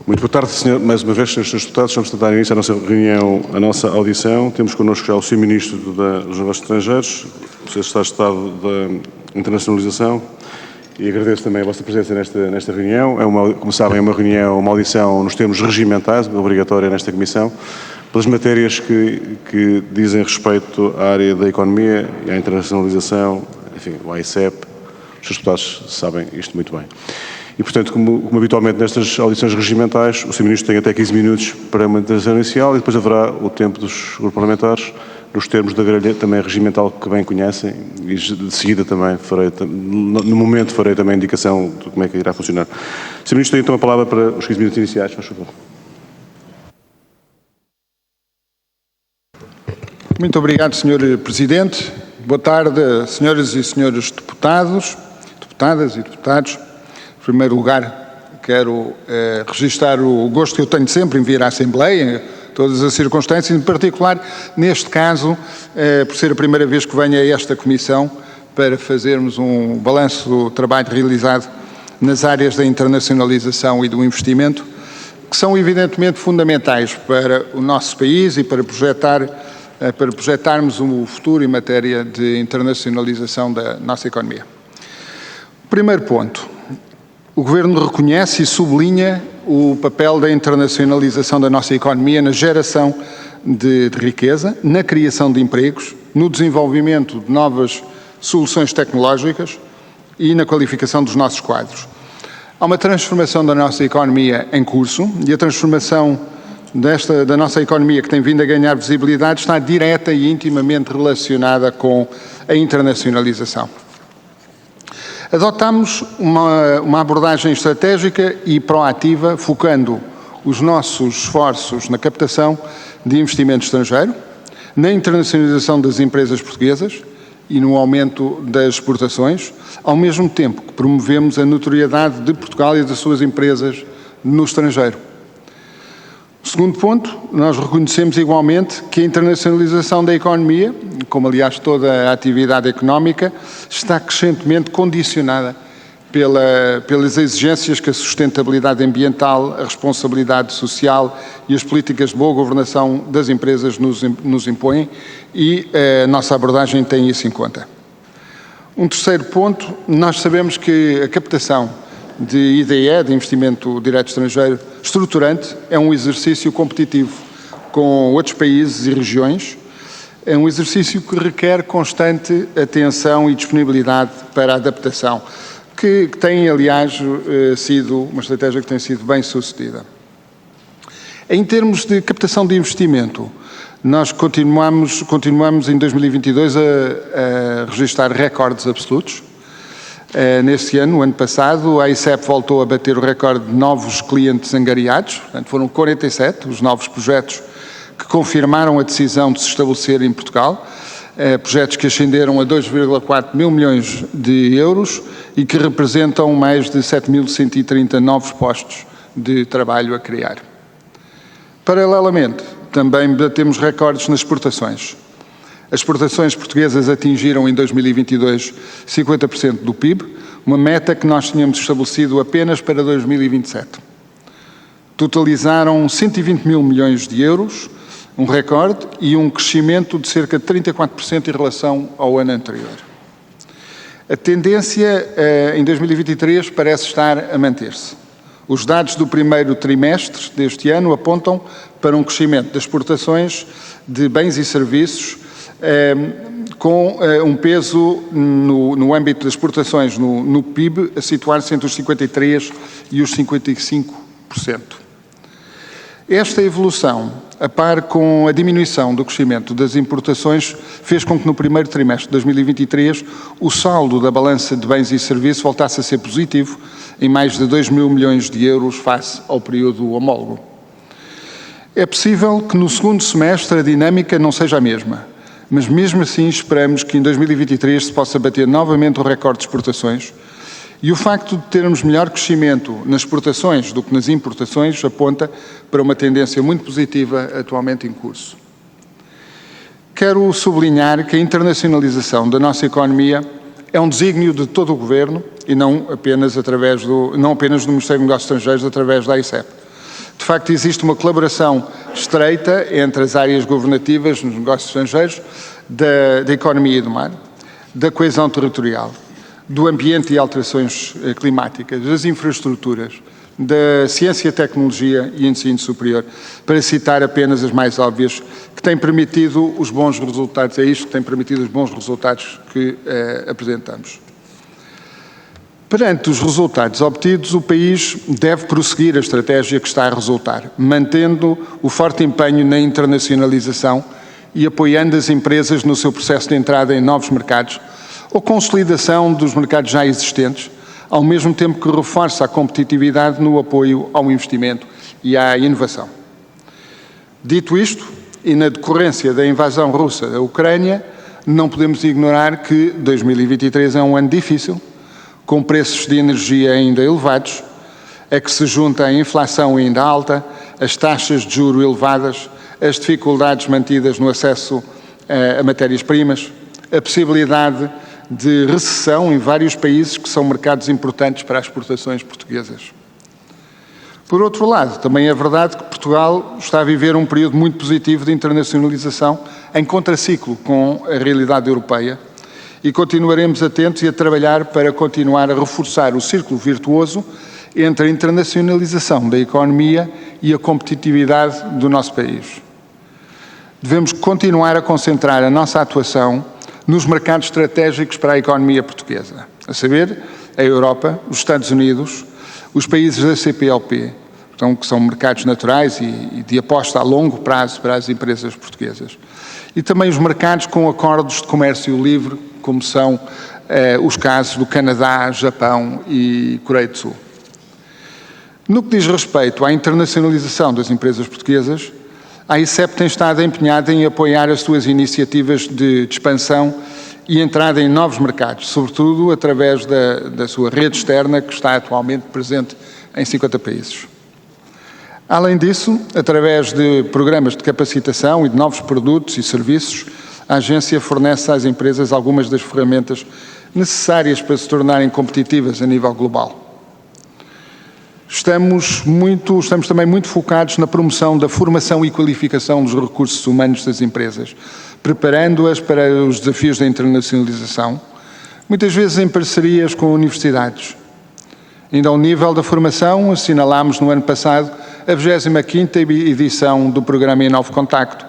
Muito boa tarde, mais uma vez, senhores deputados. Vamos tentar iniciar a nossa reunião, a nossa audição. Temos connosco já o Sr. Ministro dos Negócios Estrangeiros, o Sr. Secretário de Estado da Internacionalização, e agradeço também a vossa presença nesta reunião. Como sabem, é uma reunião, uma audição nos termos regimentais, obrigatória nesta Comissão, pelas matérias que dizem respeito à área da economia e à internacionalização, enfim, o AICEP. Os senhores deputados sabem isto muito bem. E, portanto, como habitualmente nestas audições regimentais, o Sr. Ministro tem até 15 minutos para uma intervenção inicial e depois haverá o tempo dos grupos parlamentares, nos termos da grelha também regimental que bem conhecem, e de seguida também no momento farei também a indicação de como é que irá funcionar. O Sr. Ministro tem então a palavra para os 15 minutos iniciais, faz favor. Muito obrigado, Sr. Presidente. Boa tarde, senhoras e senhores deputados, deputadas e deputados. Em primeiro lugar, quero registrar o gosto que eu tenho sempre em vir à Assembleia, em todas as circunstâncias, em particular, neste caso, por ser a primeira vez que venho a esta Comissão para fazermos um balanço do trabalho realizado nas áreas da internacionalização e do investimento, que são evidentemente fundamentais para o nosso país e para projetarmos o futuro em matéria de internacionalização da nossa economia. Primeiro ponto. O Governo reconhece e sublinha o papel da internacionalização da nossa economia na geração de riqueza, na criação de empregos, no desenvolvimento de novas soluções tecnológicas e na qualificação dos nossos quadros. Há uma transformação da nossa economia em curso e a transformação da nossa economia, que tem vindo a ganhar visibilidade, está direta e intimamente relacionada com a internacionalização. Adotámos uma abordagem estratégica e proativa, focando os nossos esforços na captação de investimento estrangeiro, na internacionalização das empresas portuguesas e no aumento das exportações, ao mesmo tempo que promovemos a notoriedade de Portugal e das suas empresas no estrangeiro. Segundo ponto, nós reconhecemos igualmente que a internacionalização da economia, como aliás toda a atividade económica, está crescentemente condicionada pelas exigências que a sustentabilidade ambiental, a responsabilidade social e as políticas de boa governação das empresas nos impõem, e a nossa abordagem tem isso em conta. Um terceiro ponto, nós sabemos que a captação de IDE, de Investimento Direto Estrangeiro, estruturante, é um exercício competitivo com outros países e regiões. É um exercício que requer constante atenção e disponibilidade para a adaptação, que tem, aliás, sido uma estratégia que tem sido bem sucedida. Em termos de captação de investimento, nós continuamos em 2022 a registrar recordes absolutos. Neste ano, o ano passado, a AICEP voltou a bater o recorde de novos clientes angariados, portanto foram 47 os novos projetos que confirmaram a decisão de se estabelecer em Portugal, projetos que ascenderam a 2,4 mil milhões de euros e que representam mais de 7.130 novos postos de trabalho a criar. Paralelamente, também batemos recordes nas exportações. As exportações portuguesas atingiram em 2022 50% do PIB, uma meta que nós tínhamos estabelecido apenas para 2027. Totalizaram 120 mil milhões de euros, um recorde e um crescimento de cerca de 34% em relação ao ano anterior. A tendência em 2023 parece estar a manter-se. Os dados do primeiro trimestre deste ano apontam para um crescimento das exportações de bens e serviços com um peso no âmbito das exportações no PIB a situar-se entre os 53% e os 55%. Esta evolução, a par com a diminuição do crescimento das importações, fez com que no primeiro trimestre de 2023 o saldo da balança de bens e serviços voltasse a ser positivo em mais de 2 mil milhões de euros face ao período homólogo. É possível que no segundo semestre a dinâmica não seja a mesma, mas mesmo assim esperamos que em 2023 se possa bater novamente o recorde de exportações e o facto de termos melhor crescimento nas exportações do que nas importações aponta para uma tendência muito positiva atualmente em curso. Quero sublinhar que a internacionalização da nossa economia é um desígnio de todo o Governo e não apenas do Ministério dos Negócios Estrangeiros através da AICEP. De facto, existe uma colaboração estreita entre as áreas governativas nos negócios estrangeiros, da economia e do mar, da coesão territorial, do ambiente e alterações climáticas, das infraestruturas, da ciência, tecnologia e ensino superior, para citar apenas as mais óbvias, que têm permitido os bons resultados, é isto que tem permitido os bons resultados que apresentamos. Perante os resultados obtidos, o país deve prosseguir a estratégia que está a resultar, mantendo o forte empenho na internacionalização e apoiando as empresas no seu processo de entrada em novos mercados ou consolidação dos mercados já existentes, ao mesmo tempo que reforça a competitividade no apoio ao investimento e à inovação. Dito isto, e na decorrência da invasão russa da Ucrânia, não podemos ignorar que 2023 é um ano difícil, com preços de energia ainda elevados, a que se junta a inflação ainda alta, as taxas de juros elevadas, as dificuldades mantidas no acesso a matérias-primas, a possibilidade de recessão em vários países que são mercados importantes para as exportações portuguesas. Por outro lado, também é verdade que Portugal está a viver um período muito positivo de internacionalização em contraciclo com a realidade europeia e continuaremos atentos e a trabalhar para continuar a reforçar o círculo virtuoso entre a internacionalização da economia e a competitividade do nosso país. Devemos continuar a concentrar a nossa atuação nos mercados estratégicos para a economia portuguesa, a saber, a Europa, os Estados Unidos, os países da CPLP, então, que são mercados naturais e de aposta a longo prazo para as empresas portuguesas. E também os mercados com acordos de comércio livre, como são os casos do Canadá, Japão e Coreia do Sul. No que diz respeito à internacionalização das empresas portuguesas, a ICEP tem estado empenhada em apoiar as suas iniciativas de expansão e entrada em novos mercados, sobretudo através da sua rede externa, que está atualmente presente em 50 países. Além disso, através de programas de capacitação e de novos produtos e serviços, a agência fornece às empresas algumas das ferramentas necessárias para se tornarem competitivas a nível global. Estamos também muito focados na promoção da formação e qualificação dos recursos humanos das empresas, preparando-as para os desafios da internacionalização, muitas vezes em parcerias com universidades. Ainda ao nível da formação, assinalámos no ano passado a 25ª edição do programa Inovo Contacto,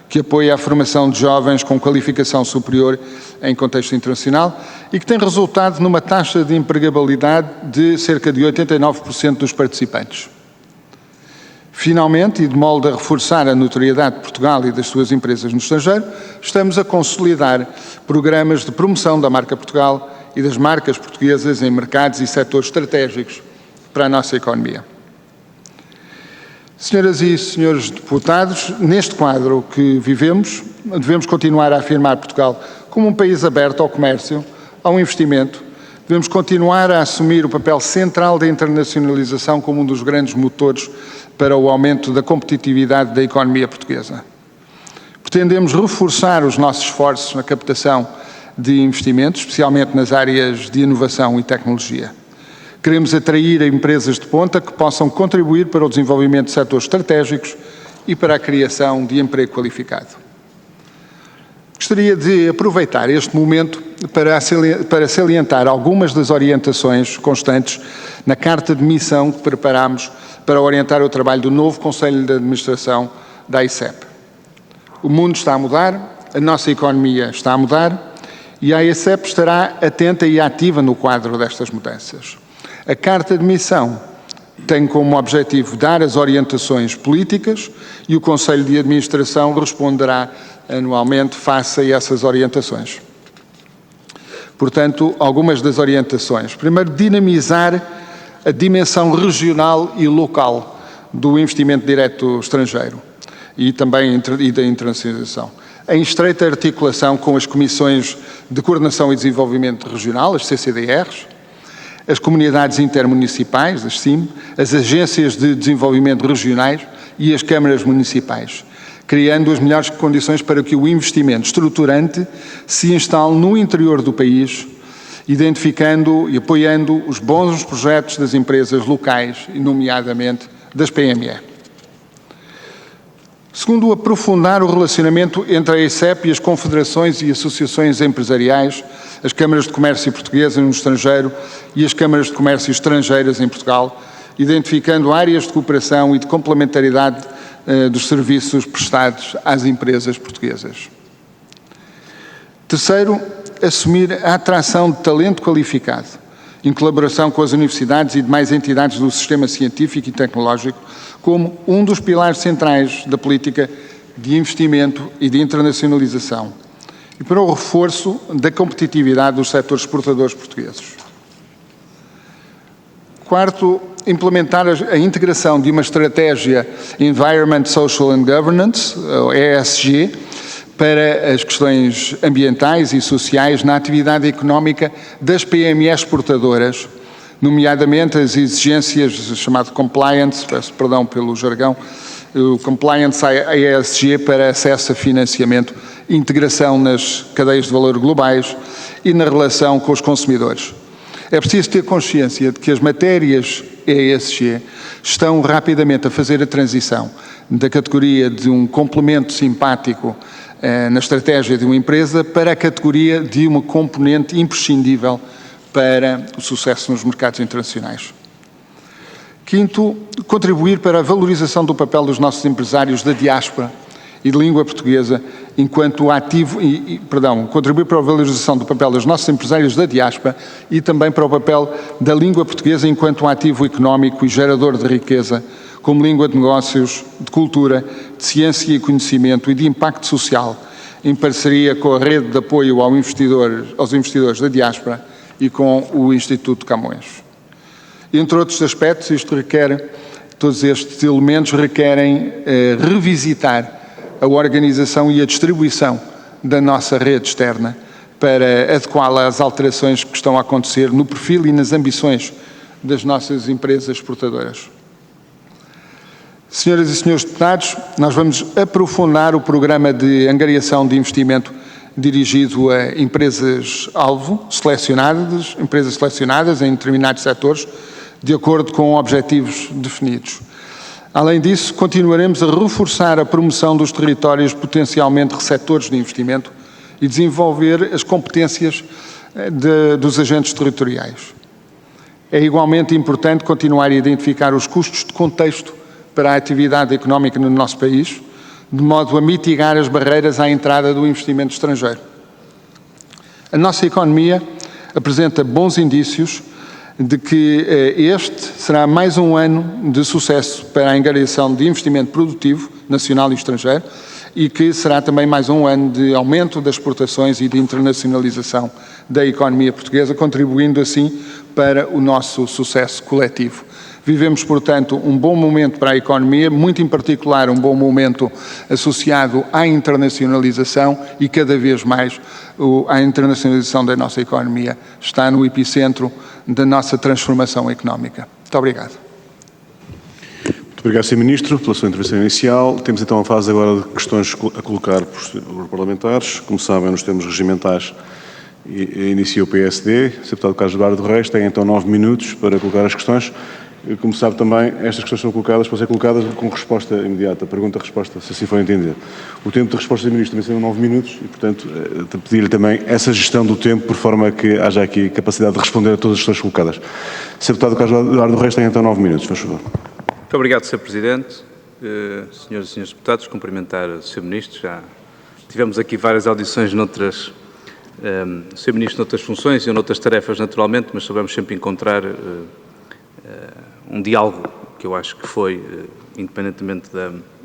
que apoia a formação de jovens com qualificação superior em contexto internacional e que tem resultado numa taxa de empregabilidade de cerca de 89% dos participantes. Finalmente, e de modo a reforçar a notoriedade de Portugal e das suas empresas no estrangeiro, estamos a consolidar programas de promoção da marca Portugal e das marcas portuguesas em mercados e setores estratégicos para a nossa economia. Senhoras e senhores deputados, neste quadro que vivemos, devemos continuar a afirmar Portugal como um país aberto ao comércio, ao investimento. Devemos continuar a assumir o papel central da internacionalização como um dos grandes motores para o aumento da competitividade da economia portuguesa. Pretendemos reforçar os nossos esforços na captação de investimentos, especialmente nas áreas de inovação e tecnologia. Queremos atrair empresas de ponta que possam contribuir para o desenvolvimento de setores estratégicos e para a criação de emprego qualificado. Gostaria de aproveitar este momento para salientar algumas das orientações constantes na carta de missão que preparámos para orientar o trabalho do novo Conselho de Administração da ICEP. O mundo está a mudar, a nossa economia está a mudar e a ICEP estará atenta e ativa no quadro destas mudanças. A Carta de Missão tem como objetivo dar as orientações políticas e o Conselho de Administração responderá anualmente face a essas orientações. Portanto, algumas das orientações. Primeiro, dinamizar a dimensão regional e local do investimento direto estrangeiro e também da internacionalização. Em estreita articulação com as Comissões de Coordenação e Desenvolvimento Regional, as CCDRs, as comunidades intermunicipais, as CIM, as agências de desenvolvimento regionais e as câmaras municipais, criando as melhores condições para que o investimento estruturante se instale no interior do país, identificando e apoiando os bons projetos das empresas locais, e nomeadamente das PME. Segundo, aprofundar o relacionamento entre a ECEP e as confederações e associações empresariais, as câmaras de comércio portuguesas no estrangeiro e as câmaras de comércio estrangeiras em Portugal, identificando áreas de cooperação e de complementaridade dos serviços prestados às empresas portuguesas. Terceiro, assumir a atração de talento qualificado, em colaboração com as universidades e demais entidades do sistema científico e tecnológico, como um dos pilares centrais da política de investimento e de internacionalização, e para o reforço da competitividade dos setores exportadores portugueses. Quarto, implementar a integração de uma estratégia Environment, Social and Governance, ou ESG, para as questões ambientais e sociais na atividade económica das PME exportadoras, nomeadamente as exigências chamado compliance, peço perdão pelo jargão, o compliance ESG para acesso a financiamento, integração nas cadeias de valor globais e na relação com os consumidores. É preciso ter consciência de que as matérias ESG estão rapidamente a fazer a transição da categoria de um complemento simpático na estratégia de uma empresa para a categoria de uma componente imprescindível para o sucesso nos mercados internacionais. Quinto, contribuir para a valorização do papel dos nossos empresários da diáspora e de língua portuguesa enquanto ativo, contribuir para a valorização do papel dos nossos empresários da diáspora e também para o papel da língua portuguesa enquanto ativo económico e gerador de riqueza, como língua de negócios, de cultura, de ciência e conhecimento e de impacto social, em parceria com a rede de apoio aos investidores da diáspora e com o Instituto Camões. Entre outros aspectos, todos estes elementos requerem revisitar a organização e a distribuição da nossa rede externa para adequá-la às alterações que estão a acontecer no perfil e nas ambições das nossas empresas exportadoras. Senhoras e senhores deputados, nós vamos aprofundar o programa de angariação de investimento dirigido a empresas-alvo empresas selecionadas em determinados setores, de acordo com objetivos definidos. Além disso, continuaremos a reforçar a promoção dos territórios potencialmente receptores de investimento e desenvolver as competências dos agentes territoriais. É igualmente importante continuar a identificar os custos de contexto para a atividade económica no nosso país, de modo a mitigar as barreiras à entrada do investimento estrangeiro. A nossa economia apresenta bons indícios de que este será mais um ano de sucesso para a angariação de investimento produtivo, nacional e estrangeiro, e que será também mais um ano de aumento das exportações e de internacionalização da economia portuguesa, contribuindo assim para o nosso sucesso coletivo. Vivemos, portanto, um bom momento para a economia, muito em particular um bom momento associado à internacionalização e cada vez mais a internacionalização da nossa economia está no epicentro da nossa transformação económica. Muito obrigado. Muito obrigado, Sr. Ministro, pela sua intervenção inicial. Temos então a fase agora de questões a colocar por parlamentares. Como sabem, nos termos regimentais, inicia o PSD. O Sr. Deputado Carlos Eduardo Reis tem então 9 minutos para colocar as questões. Como sabe também, estas questões são colocadas, podem ser colocadas com resposta imediata, pergunta-resposta, se assim for entender. O tempo de resposta do Ministro também serão 9 minutos e, portanto, pedir-lhe também essa gestão do tempo, por forma a que haja aqui capacidade de responder a todas as questões colocadas. Sr. Deputado Carlos Eduardo Reis tem então 9 minutos, faz favor. Muito obrigado, Sr. Presidente. Senhoras e senhores deputados, cumprimentar o Sr. Ministro. Já tivemos aqui várias audições noutras, o Sr. Ministro noutras funções e noutras tarefas, naturalmente, mas soubemos sempre encontrar um diálogo que eu acho que foi, independentemente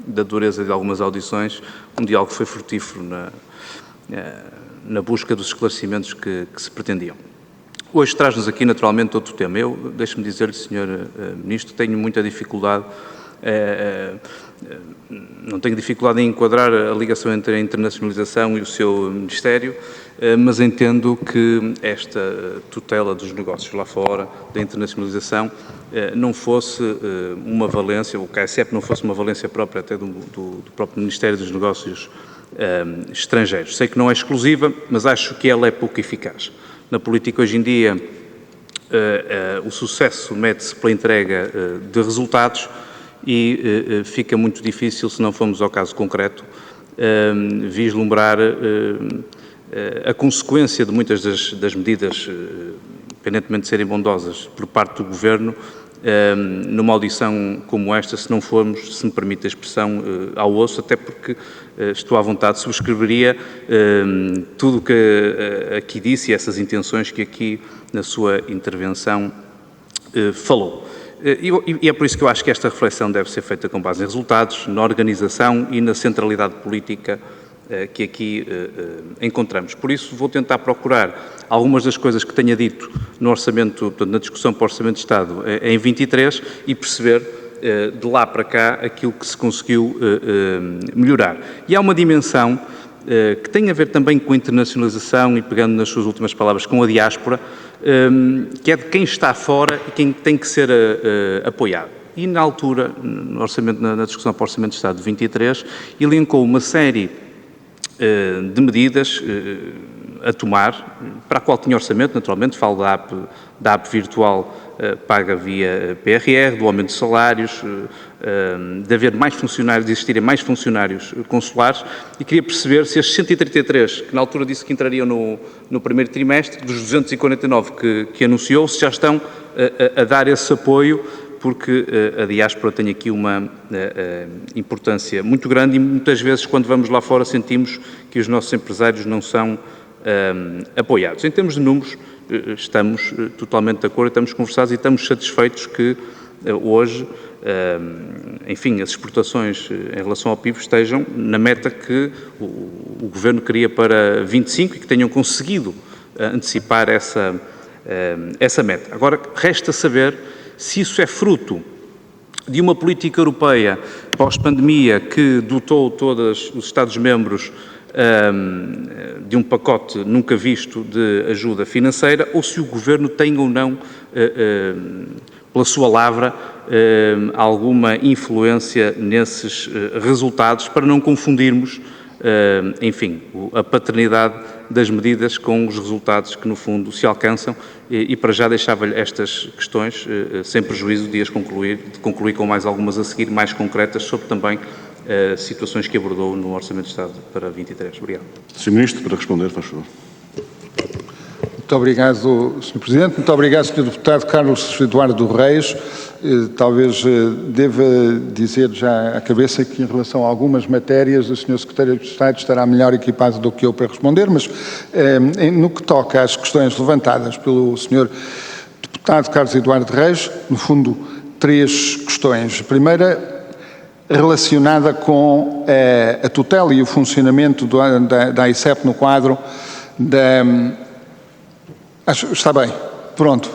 da dureza de algumas audições, um diálogo que foi frutífero na busca dos esclarecimentos que se pretendiam. Hoje traz-nos aqui, naturalmente, outro tema. Deixe-me dizer-lhe, Sr. Ministro, tenho muita dificuldade, não tenho dificuldade em enquadrar a ligação entre a internacionalização e o seu Ministério, mas entendo que esta tutela dos negócios lá fora, da internacionalização, não fosse uma valência, o KSF não fosse uma valência própria até do próprio Ministério dos Negócios Estrangeiros. Sei que não é exclusiva, mas acho que ela é pouco eficaz. Na política hoje em dia, o sucesso mede-se pela entrega de resultados e fica muito difícil, se não formos ao caso concreto, vislumbrar a consequência de muitas das medidas, independentemente de serem bondosas, por parte do Governo, numa audição como esta, se não formos, se me permite a expressão, ao osso, até porque estou à vontade, subscreveria tudo o que aqui disse e essas intenções que aqui na sua intervenção falou. E é por isso que eu acho que esta reflexão deve ser feita com base em resultados, na organização e na centralidade política que aqui encontramos. Por isso, vou tentar procurar algumas das coisas que tenha dito no orçamento, portanto, na discussão para o Orçamento de Estado em 23 e perceber de lá para cá aquilo que se conseguiu melhorar. E há uma dimensão que tem a ver também com a internacionalização e, pegando nas suas últimas palavras, com a diáspora, que é de quem está fora e quem tem que ser apoiado. E na altura, na discussão para o Orçamento de Estado de 23, elencou uma série de medidas a tomar, para a qual tinha orçamento, naturalmente, falo da app virtual paga via PRR, do aumento de salários, de haver mais funcionários, de existirem mais funcionários consulares, e queria perceber se estes 133, que na altura disse que entrariam no primeiro trimestre, dos 249 que anunciou, se já estão a dar esse apoio, porque a diáspora tem aqui uma importância muito grande e muitas vezes quando vamos lá fora sentimos que os nossos empresários não são apoiados. Em termos de números, estamos totalmente de acordo, estamos conversados e estamos satisfeitos que hoje, enfim, as exportações em relação ao PIB estejam na meta que o Governo queria para 25 e que tenham conseguido antecipar essa meta. Agora, resta saber se isso é fruto de uma política europeia pós-pandemia que dotou todos os Estados-membros de um pacote nunca visto de ajuda financeira, ou se o Governo tem ou não, pela sua lavra, alguma influência nesses resultados, para não confundirmos, enfim, a paternidade das medidas com os resultados que, no fundo, se alcançam e para já deixava-lhe estas questões, sem prejuízo de concluir com mais algumas a seguir, mais concretas, sobre também situações que abordou no Orçamento de Estado para 23. Obrigado. Sr. Ministro, para responder, faz favor. Muito obrigado, Sr. Presidente. Muito obrigado, Sr. Deputado Carlos Eduardo Reis. Talvez deva dizer já à cabeça que, em relação a algumas matérias, o Sr. Secretário de Estado estará melhor equipado do que eu para responder, mas no que toca às questões levantadas pelo Sr. Deputado Carlos Eduardo Reis, no fundo, três questões. A primeira, relacionada com a tutela e o funcionamento da AICEP no quadro da... Está bem, pronto.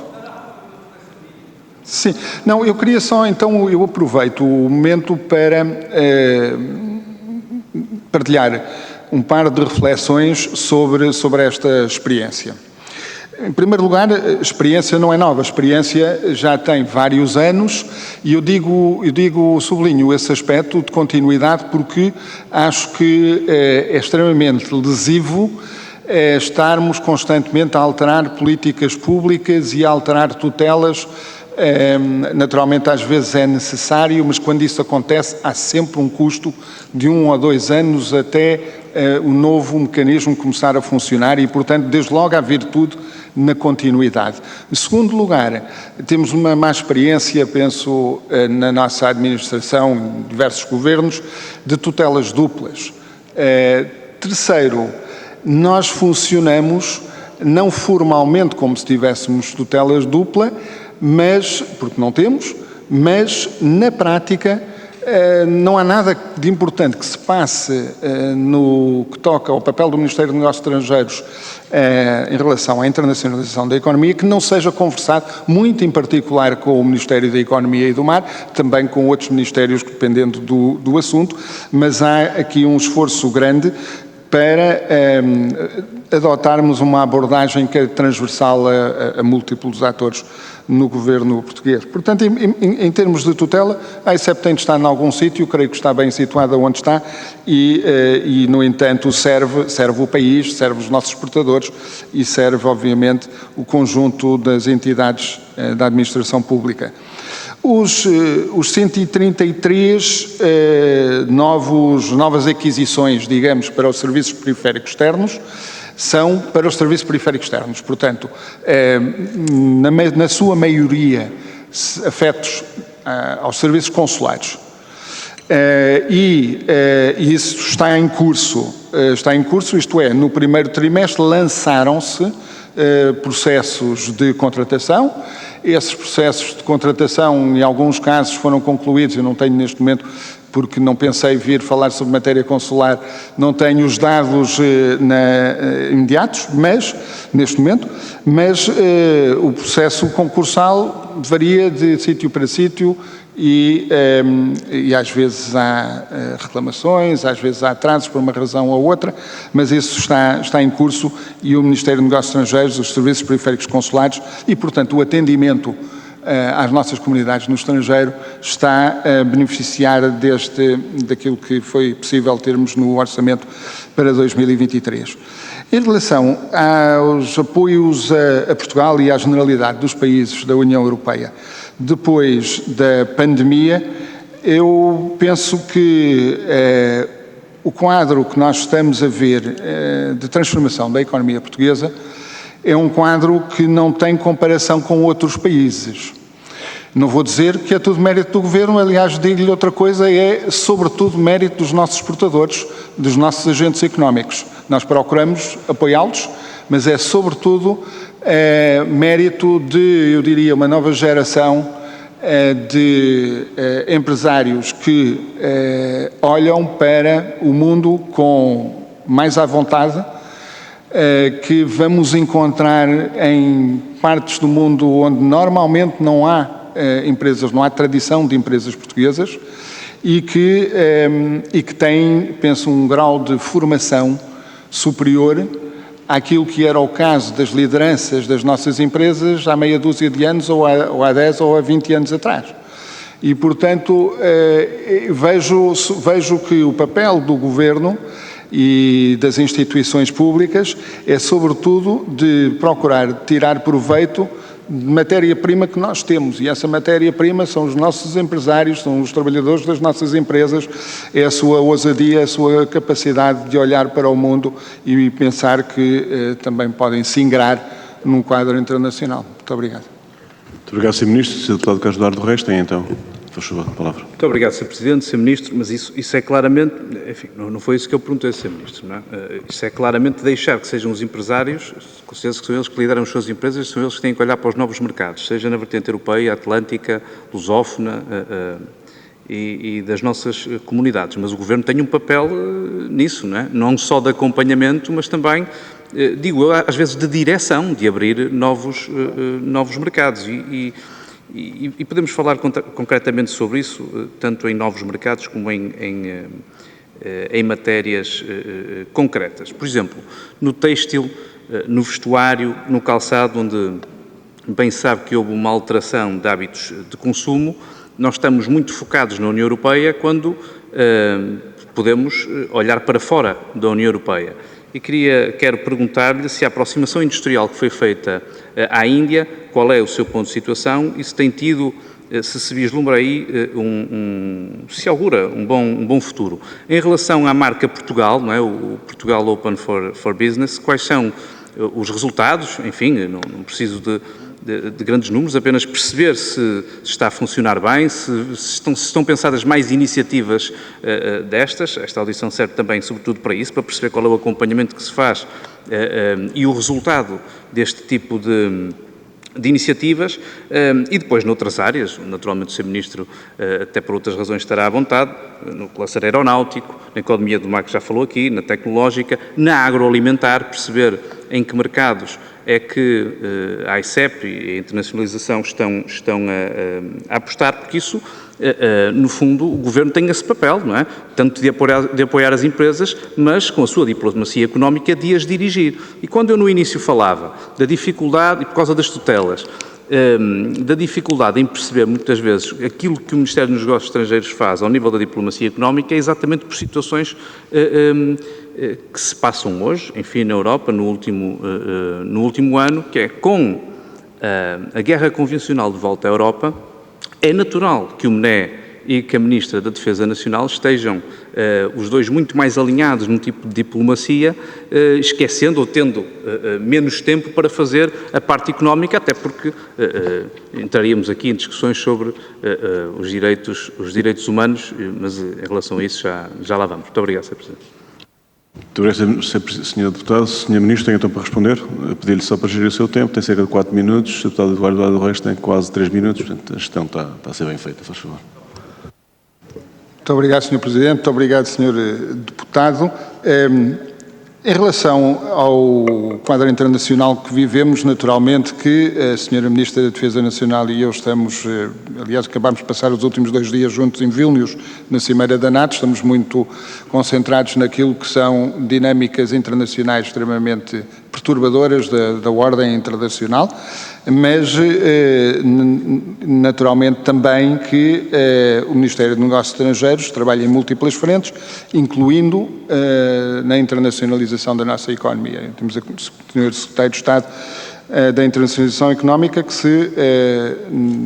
Sim, não, eu queria só, então, eu aproveito o momento para partilhar um par de reflexões sobre esta experiência. Em primeiro lugar, a experiência não é nova, a experiência já tem vários anos e eu sublinho esse aspecto de continuidade porque acho que é extremamente lesivo estarmos constantemente a alterar políticas públicas e a alterar tutelas. Naturalmente, às vezes é necessário, mas quando isso acontece, há sempre um custo de 1 ou 2 anos até o novo mecanismo começar a funcionar e, portanto, desde logo há virtude na continuidade. Em segundo lugar, temos uma má experiência, penso, na nossa administração, diversos governos, de tutelas duplas. Terceiro, nós funcionamos não formalmente como se tivéssemos tutelas dupla, mas, porque não temos, mas na prática não há nada de importante que se passe no que toca ao papel do Ministério dos Negócios Estrangeiros em relação à internacionalização da economia que não seja conversado, muito em particular com o Ministério da Economia e do Mar, também com outros ministérios dependendo do assunto, mas há aqui um esforço grande para adotarmos uma abordagem que é transversal a múltiplos atores no governo português. Portanto, em termos de tutela, a AICEP tem de estar em algum sítio, creio que está bem situada onde está e no entanto, serve o país, serve os nossos exportadores e serve, obviamente, o conjunto das entidades da administração pública. Os 133 novas aquisições, digamos, para os serviços periféricos externos, são para os serviços periféricos externos. Portanto, na sua maioria, afetos aos serviços consulares. E isso está em curso, isto é, no primeiro trimestre lançaram-se processos de contratação. Esses processos de contratação, em alguns casos, foram concluídos. Eu não tenho neste momento, porque não pensei vir falar sobre matéria consular, não tenho os dados imediatos, neste momento, mas o processo concursal varia de sítio para sítio e às vezes há reclamações, às vezes há atrasos por uma razão ou outra, mas isso está em curso e o Ministério dos Negócios Estrangeiros, os serviços periféricos consulares e, portanto, o atendimento às nossas comunidades no estrangeiro está a beneficiar daquilo que foi possível termos no orçamento para 2023. Em relação aos apoios a Portugal e à generalidade dos países da União Europeia, depois da pandemia, eu penso que o quadro que nós estamos a ver de transformação da economia portuguesa é um quadro que não tem comparação com outros países. Não vou dizer que é tudo mérito do Governo, aliás, digo-lhe outra coisa, é sobretudo mérito dos nossos exportadores, dos nossos agentes económicos. Nós procuramos apoiá-los, mas é sobretudo mérito de, eu diria, uma nova geração de empresários que olham para o mundo com mais à vontade, que vamos encontrar em partes do mundo onde normalmente não há empresas, não há tradição de empresas portuguesas e que têm, penso, um grau de formação superior àquilo que era o caso das lideranças das nossas empresas há meia dúzia de anos ou há 10 ou há 20 anos atrás. E, portanto, vejo que o papel do Governo e das instituições públicas é, sobretudo, de procurar tirar proveito de matéria-prima que nós temos. E essa matéria-prima são os nossos empresários, são os trabalhadores das nossas empresas, é a sua ousadia, a sua capacidade de olhar para o mundo e pensar que também podem se ingrar num quadro internacional. Muito obrigado. Muito obrigado, Sr. Ministro. Sr. Deputado Carlos Eduardo Reis tem, então, a sua palavra. Muito obrigado, Sr. Presidente, Sr. Ministro, mas isso é claramente, enfim, não foi isso que eu perguntei, Sr. Ministro, não é? Isso é claramente deixar que sejam os empresários, com certeza que são eles que lideram as suas empresas, são eles que têm que olhar para os novos mercados, seja na vertente europeia, atlântica, lusófona e das nossas comunidades. Mas o Governo tem um papel nisso, não é? Não só de acompanhamento, mas também, digo eu, às vezes de direção, de abrir novos mercados e podemos falar concretamente sobre isso, tanto em novos mercados como em matérias concretas. Por exemplo, no têxtil, no vestuário, no calçado, onde bem sabe que houve uma alteração de hábitos de consumo, nós estamos muito focados na União Europeia quando podemos olhar para fora da União Europeia. E quero perguntar-lhe se a aproximação industrial que foi feita à Índia, qual é o seu ponto de situação e se tem tido, se se vislumbra aí, se augura um bom futuro. Em relação à marca Portugal, não é, o Portugal Open for Business, quais são os resultados? Enfim, não preciso de grandes números, apenas perceber se está a funcionar bem, se estão pensadas mais iniciativas destas. Esta audição serve também, sobretudo, para isso, para perceber qual é o acompanhamento que se faz e o resultado deste tipo de iniciativas e depois noutras áreas, naturalmente o Sr. Ministro, até por outras razões, estará à vontade, no cluster aeronáutico, na economia do mar que já falou aqui, na tecnológica, na agroalimentar, perceber em que mercados é que a ICEP e a internacionalização estão a apostar, porque isso, no fundo, o Governo tem esse papel, não é? Tanto de apoiar as empresas, mas com a sua diplomacia económica de as dirigir. E quando eu no início falava da dificuldade, e por causa das tutelas, da dificuldade em perceber muitas vezes aquilo que o Ministério dos Negócios Estrangeiros faz ao nível da diplomacia económica é exatamente por situações que se passam hoje, enfim, na Europa, no último ano, que é com a guerra convencional de volta à Europa, É natural que o MNE e que a Ministra da Defesa Nacional estejam os dois muito mais alinhados num tipo de diplomacia, esquecendo ou tendo menos tempo para fazer a parte económica, até porque entraríamos aqui em discussões sobre os direitos humanos, mas em relação a isso já lá vamos. Muito obrigado, Sr. Presidente. Muito obrigado, Sr. Deputado. Sr. Ministro, tem então para responder. Pedi-lhe só para gerir o seu tempo, tem cerca de 4 minutos. O Sr. Deputado Eduardo Reis tem quase 3 minutos, portanto a gestão está a ser bem feita, faz favor. Muito obrigado, Sr. Presidente. Muito obrigado, Sr. Deputado. Em relação ao quadro internacional que vivemos, naturalmente que a Sra. Ministra da Defesa Nacional e eu estamos, aliás, acabámos de passar os últimos 2 dias juntos em Vilnius, na Cimeira da NATO, estamos muito concentrados naquilo que são dinâmicas internacionais extremamente perturbadoras da ordem internacional, mas naturalmente também que o Ministério dos Negócios Estrangeiros trabalha em múltiplas frentes, incluindo na internacionalização da nossa economia. Temos o Sr. Secretário de Estado da Internacionalização Económica que se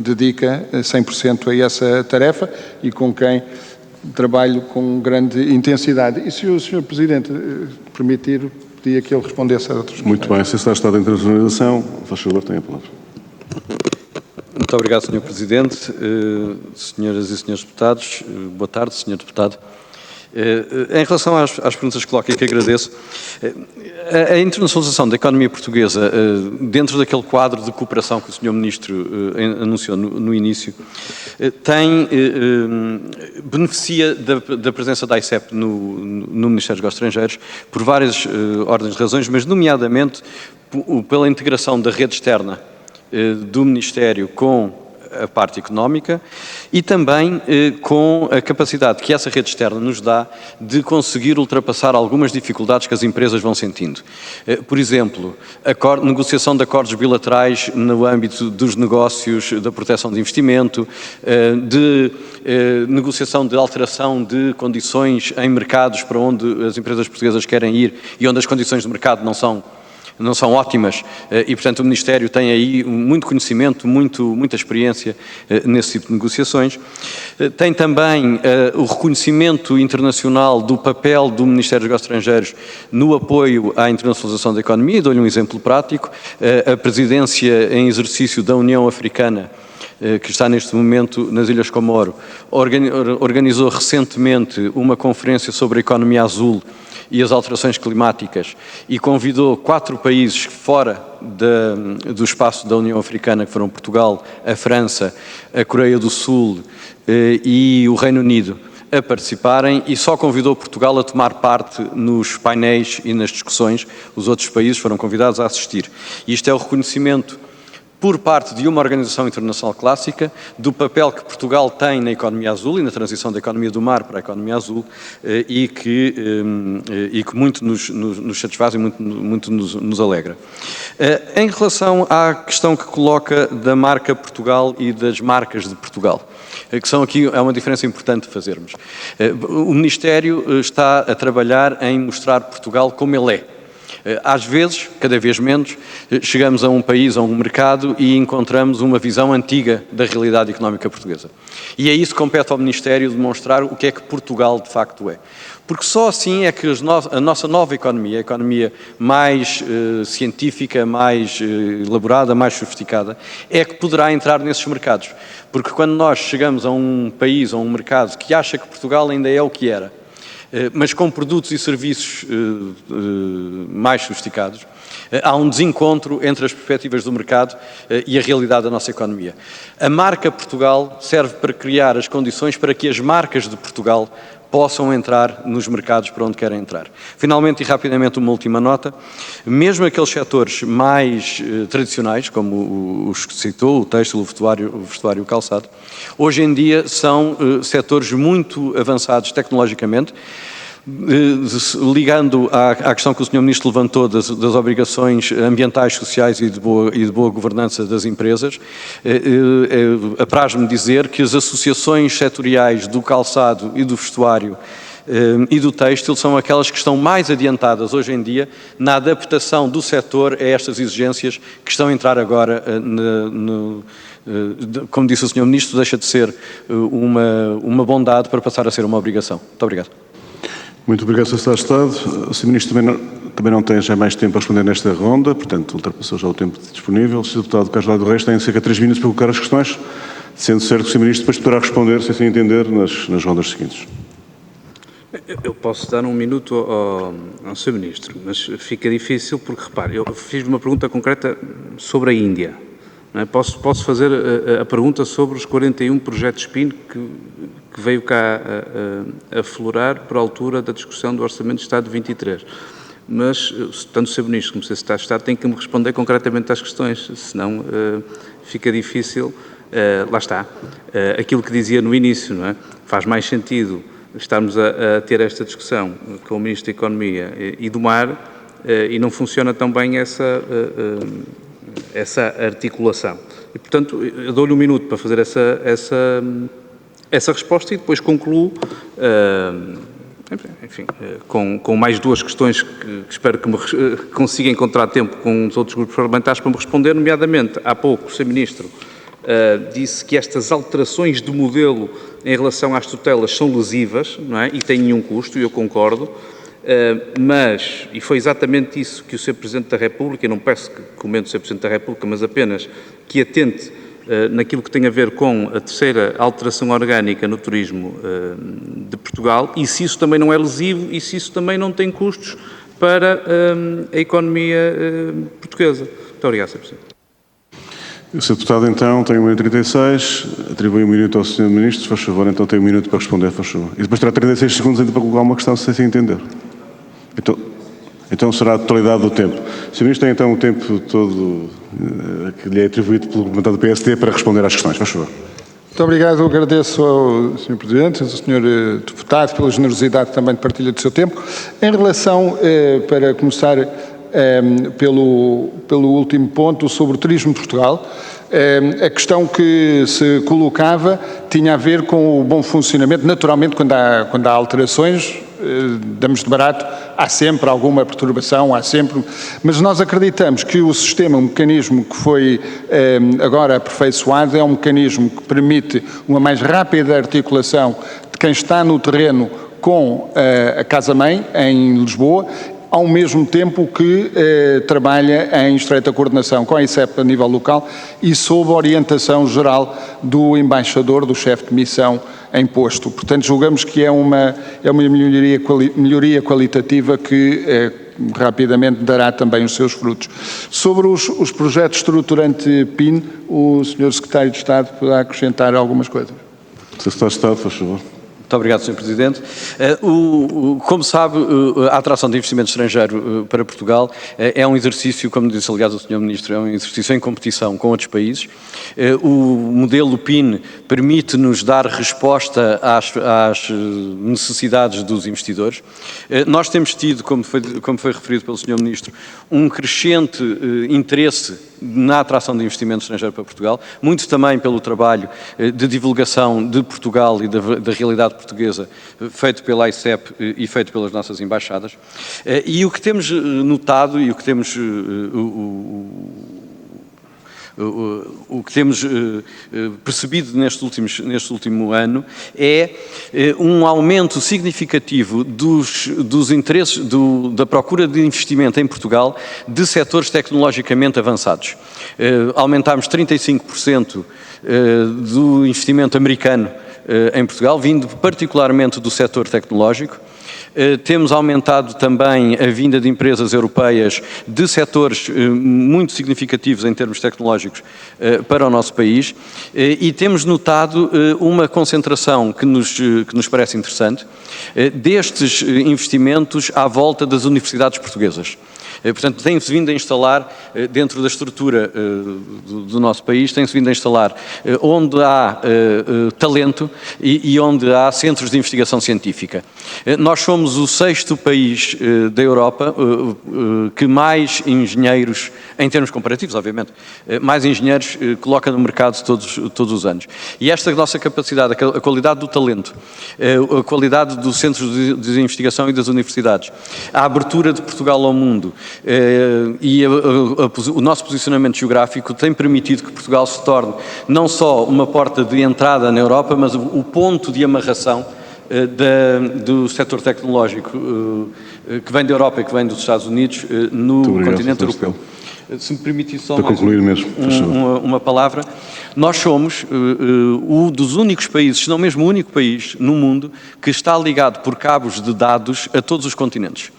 dedica 100% a essa tarefa e com quem trabalho com grande intensidade. E se o Sr. Presidente permitir, pedia que ele respondesse a outros. Muito bem, Sr. Secretário de Estado da Internacionalização, faz favor, tem a palavra. Muito obrigado, Sr. Presidente. Senhoras e senhores deputados, boa tarde, Sr. Deputado. Em relação às perguntas que coloca e que agradeço, a internacionalização da economia portuguesa, dentro daquele quadro de cooperação que o Sr. Ministro anunciou no início, beneficia da presença da AICEP no Ministério dos Negócios Estrangeiros por várias ordens de razões, mas nomeadamente pela integração da rede externa do Ministério com a parte económica e também com a capacidade que essa rede externa nos dá de conseguir ultrapassar algumas dificuldades que as empresas vão sentindo. Por exemplo, negociação de acordos bilaterais no âmbito dos negócios, da proteção de investimento, de negociação de alteração de condições em mercados para onde as empresas portuguesas querem ir e onde as condições de mercado não são ótimas e, portanto, o Ministério tem aí muito conhecimento, muita experiência nesse tipo de negociações. Tem também o reconhecimento internacional do papel do Ministério dos Negócios Estrangeiros no apoio à internacionalização da economia. Dou-lhe um exemplo prático. A presidência em exercício da União Africana, que está neste momento nas Ilhas Comoro, organizou recentemente uma conferência sobre a economia azul e as alterações climáticas e convidou 4 países fora do espaço da União Africana, que foram Portugal, a França, a Coreia do Sul e o Reino Unido, a participarem e só convidou Portugal a tomar parte nos painéis e nas discussões. Os outros países foram convidados a assistir. E isto é o reconhecimento por parte de uma organização internacional clássica, do papel que Portugal tem na economia azul e na transição da economia do mar para a economia azul e que muito nos satisfaz e muito nos alegra. Em relação à questão que coloca da marca Portugal e das marcas de Portugal, que são aqui, é uma diferença importante de fazermos. O Ministério está a trabalhar em mostrar Portugal como ele é. Às vezes, cada vez menos, chegamos a um país, a um mercado e encontramos uma visão antiga da realidade económica portuguesa. E é isso que compete ao Ministério demonstrar o que é que Portugal de facto é. Porque só assim é que a nossa nova economia, a economia mais científica, mais elaborada, mais sofisticada, é que poderá entrar nesses mercados. Porque quando nós chegamos a um país, a um mercado que acha que Portugal ainda é o que era, mas com produtos e serviços mais sofisticados, há um desencontro entre as perspectivas do mercado e a realidade da nossa economia. A marca Portugal serve para criar as condições para que as marcas de Portugal possam entrar nos mercados para onde querem entrar. Finalmente e rapidamente uma última nota, mesmo aqueles setores mais tradicionais, como os que citou, o têxtil, o vestuário e o calçado, hoje em dia são setores muito avançados tecnologicamente, ligando à questão que o Sr. Ministro levantou das obrigações ambientais, sociais e de boa governança das empresas, apraz-me dizer que as associações setoriais do calçado e do vestuário e do têxtil são aquelas que estão mais adiantadas hoje em dia na adaptação do setor a estas exigências que estão a entrar agora como disse o Sr. Ministro, deixa de ser uma bondade para passar a ser uma obrigação. Muito obrigado. Muito obrigado, Sr. Secretário de Estado. O Sr. Ministro também não tem já mais tempo a responder nesta ronda, portanto, ultrapassou já o tempo disponível. O Sr. Deputado Carlos Lado Reis tem cerca de 3 minutos para colocar as questões, sendo certo que o Sr. Ministro depois poderá responder, se assim entender, nas rondas seguintes. Eu posso dar 1 minuto ao Sr. Ministro, mas fica difícil porque, repare, eu fiz uma pergunta concreta sobre a Índia. Não é? Posso fazer a pergunta sobre os 41 projetos PIN que veio cá a aflorar por altura da discussão do Orçamento de Estado de 23. Mas, tanto o Sr. Ministro como o Sr. Secretário de Estado têm que me responder concretamente às questões, senão fica difícil. Lá está, aquilo que dizia no início, não é? Faz mais sentido estarmos a ter esta discussão com o Ministro da Economia e do Mar e não funciona tão bem essa articulação. E, portanto, eu dou-lhe 1 minuto para fazer essa resposta e depois concluo, enfim, com mais 2 questões que espero que me consiga encontrar tempo com os outros grupos parlamentares para me responder, nomeadamente, há pouco, o Sr. Ministro disse que estas alterações de modelo em relação às tutelas são lesivas, não é? E têm nenhum custo, e eu concordo. Mas, e foi exatamente isso que o Sr. Presidente da República, eu não peço que comente o Sr. Presidente da República, mas apenas que atente naquilo que tem a ver com a terceira alteração orgânica no turismo de Portugal, e se isso também não é lesivo, e se isso também não tem custos para a economia portuguesa. Muito obrigado, Sr. Presidente. O Sr. Deputado, então, tem 1 minuto e 36, atribui 1 minuto ao Sr. Ministro, se faz favor, então tem 1 minuto para responder, faz favor. E depois terá 36 segundos ainda para colocar uma questão, se assim entender. Então será a totalidade do tempo. O Sr. Ministro tem então o tempo todo que lhe é atribuído pelo representante do PSD para responder às questões, faz favor. Muito obrigado, agradeço ao Sr. Presidente, ao Sr. Deputado, pela generosidade também de partilha do seu tempo. Em relação, para começar, pelo último ponto, sobre o turismo de Portugal, a questão que se colocava tinha a ver com o bom funcionamento. Naturalmente, quando há alterações, damos de barato, há sempre alguma perturbação, mas nós acreditamos que o sistema, o mecanismo que foi agora aperfeiçoado, é um mecanismo que permite uma mais rápida articulação de quem está no terreno com a Casa-Mãe, em Lisboa, ao mesmo tempo que trabalha em estreita coordenação com a ICEP a nível local e sob a orientação geral do embaixador, do chefe de missão em posto. Portanto, julgamos que é uma melhoria qualitativa que rapidamente dará também os seus frutos. Sobre os projetos estruturante PIN, o Sr. Secretário de Estado poderá acrescentar algumas coisas. Sr. Secretário de Estado, faz favor. Muito obrigado, Sr. Presidente. Como sabe, a atração de investimento estrangeiro para Portugal é um exercício, como disse aliás o Sr. Ministro, é um exercício em competição com outros países. O modelo PIN permite-nos dar resposta às necessidades dos investidores. Nós temos tido, como foi referido pelo Sr. Ministro, um crescente interesse na atração de investimento estrangeiro para Portugal, muito também pelo trabalho de divulgação de Portugal e da realidade portuguesa feito pela ICEP e feito pelas nossas embaixadas. E o que temos notado e o que temos percebido neste último ano é um aumento significativo dos interesses, da procura de investimento em Portugal de setores tecnologicamente avançados. Aumentámos 35% do investimento americano em Portugal, vindo particularmente do setor tecnológico. Temos aumentado também a vinda de empresas europeias de setores muito significativos em termos tecnológicos para o nosso país e temos notado uma concentração que nos parece interessante destes investimentos à volta das universidades portuguesas. Portanto, tem-se vindo a instalar, dentro da estrutura do nosso país, tem-se vindo a instalar onde há talento e onde há centros de investigação científica. Nós somos o 6º país da Europa que mais engenheiros, em termos comparativos, obviamente, mais engenheiros coloca no mercado todos os anos. E esta nossa capacidade, a qualidade do talento, a qualidade dos centros de investigação e das universidades, a abertura de Portugal ao mundo e o nosso posicionamento geográfico tem permitido que Portugal se torne não só uma porta de entrada na Europa, mas o ponto de amarração do setor tecnológico que vem da Europa e que vem dos Estados Unidos no continente europeu. Se me permitir só para concluir mesmo, uma palavra, nós somos um dos únicos países, se não mesmo o único país no mundo que está ligado por cabos de dados a todos os continentes.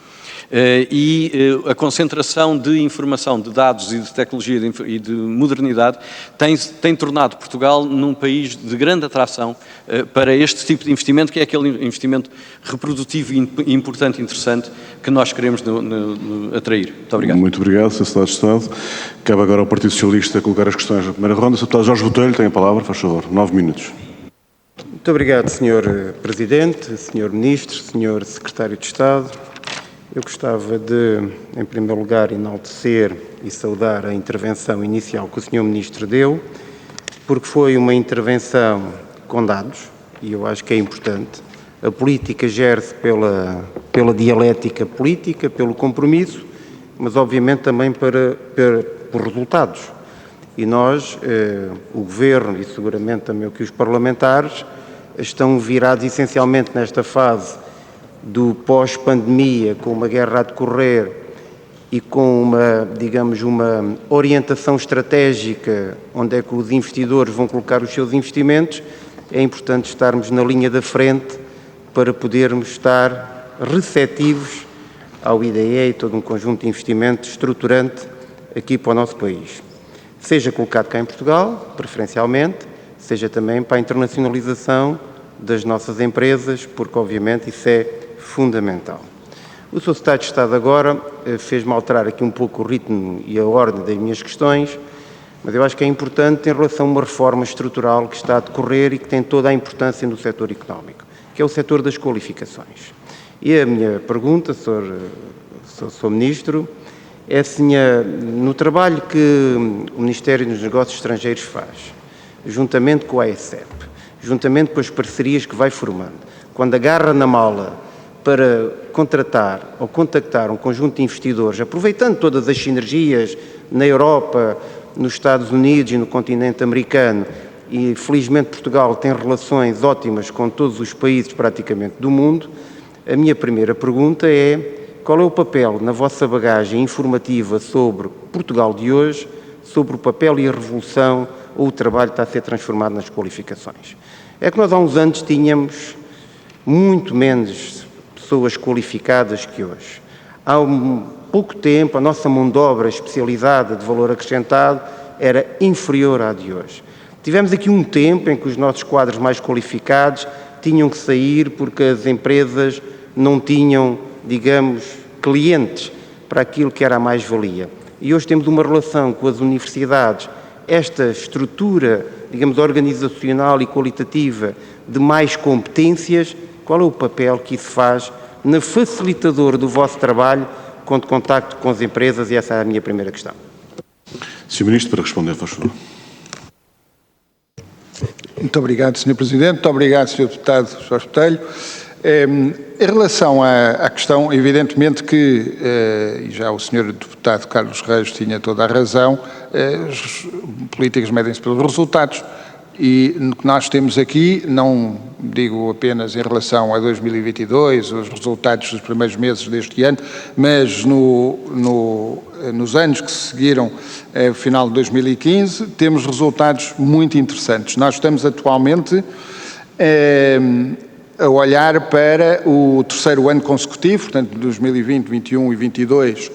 E a concentração de informação, de dados e de tecnologia e de modernidade tem tornado Portugal num país de grande atração para este tipo de investimento, que é aquele investimento reprodutivo e importante e interessante que nós queremos atrair. Muito obrigado. Muito obrigado, Sr. Secretário de Estado. Cabe agora ao Partido Socialista colocar as questões na primeira ronda. Sr. Deputado Jorge Botelho tem a palavra, faz favor. 9 minutos. Muito obrigado, Sr. Presidente, Sr. Ministro, Sr. Secretário de Estado. Eu gostava de, em primeiro lugar, enaltecer e saudar a intervenção inicial que o Sr. Ministro deu, porque foi uma intervenção com dados, e eu acho que é importante. A política gere-se pela dialética política, pelo compromisso, mas obviamente também por resultados. E nós, o Governo e seguramente também os parlamentares, estão virados essencialmente nesta fase do pós-pandemia, com uma guerra a decorrer e com uma orientação estratégica onde é que os investidores vão colocar os seus investimentos, é importante estarmos na linha da frente para podermos estar receptivos ao IDE e todo um conjunto de investimentos estruturante aqui para o nosso país. Seja colocado cá em Portugal, preferencialmente, seja também para a internacionalização das nossas empresas, porque obviamente isso é fundamental. O Sr. Secretário de Estado agora fez-me alterar aqui um pouco o ritmo e a ordem das minhas questões, mas eu acho que é importante em relação a uma reforma estrutural que está a decorrer e que tem toda a importância no setor económico, que é o setor das qualificações. E a minha pergunta, Sr. Ministro, é se no trabalho que o Ministério dos Negócios Estrangeiros faz, juntamente com a AECEP, juntamente com as parcerias que vai formando, quando agarra na mala para contratar ou contactar um conjunto de investidores, aproveitando todas as sinergias na Europa, nos Estados Unidos e no continente americano, e felizmente Portugal tem relações ótimas com todos os países praticamente do mundo, a minha primeira pergunta é: qual é o papel na vossa bagagem informativa sobre Portugal de hoje, sobre o papel e a revolução ou o trabalho que está a ser transformado nas qualificações? É que nós há uns anos tínhamos muito menos pessoas qualificadas que hoje. Há pouco tempo a nossa mão de obra especializada de valor acrescentado era inferior à de hoje. Tivemos aqui um tempo em que os nossos quadros mais qualificados tinham que sair porque as empresas não tinham, clientes para aquilo que era a mais-valia. E hoje temos uma relação com as universidades, esta estrutura, organizacional e qualitativa de mais competências. Qual é o papel que isso faz na facilitador do vosso trabalho quando contacto com as empresas? E essa é a minha primeira questão. Sr. Ministro, para responder, faz favor. Muito obrigado, Sr. Presidente. Muito obrigado, Sr. Deputado Jorge Botelho. Em relação à questão, evidentemente que, e já o Sr. Deputado Carlos Reis tinha toda a razão, as políticas medem-se pelos resultados. E o que nós temos aqui, não digo apenas em relação a 2022, os resultados dos primeiros meses deste ano, mas nos anos que se seguiram ao final de 2015, temos resultados muito interessantes. Nós estamos atualmente a olhar para o terceiro ano consecutivo, portanto, 2020, 2021 e 2022,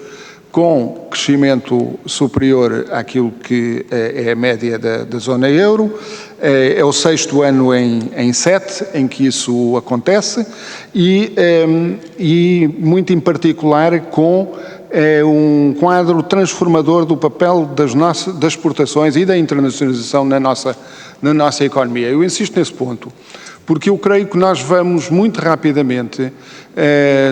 com crescimento superior àquilo que é a média da zona euro. É o sexto ano em 7 em que isso acontece e muito em particular com é um quadro transformador do papel das exportações e da internacionalização na nossa economia. Eu insisto nesse ponto, porque eu creio que nós vamos muito rapidamente,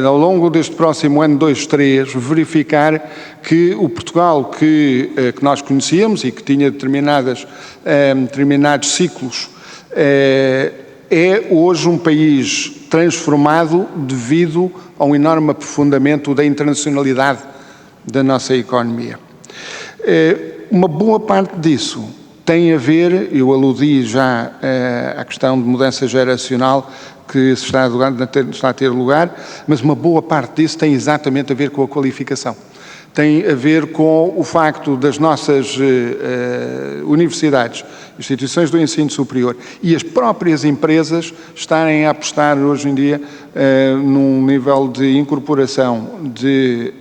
ao longo deste próximo ano, 2, 3, verificar que o Portugal que nós conhecíamos e que tinha determinados ciclos, é hoje um país transformado devido a um enorme aprofundamento da internacionalidade da nossa economia. Uma boa parte disso tem a ver, eu aludi já à questão de mudança geracional que está a ter lugar, mas uma boa parte disso tem exatamente a ver com a qualificação. Tem a ver com o facto das nossas universidades, instituições do ensino superior e as próprias empresas estarem a apostar hoje em dia num nível de incorporação de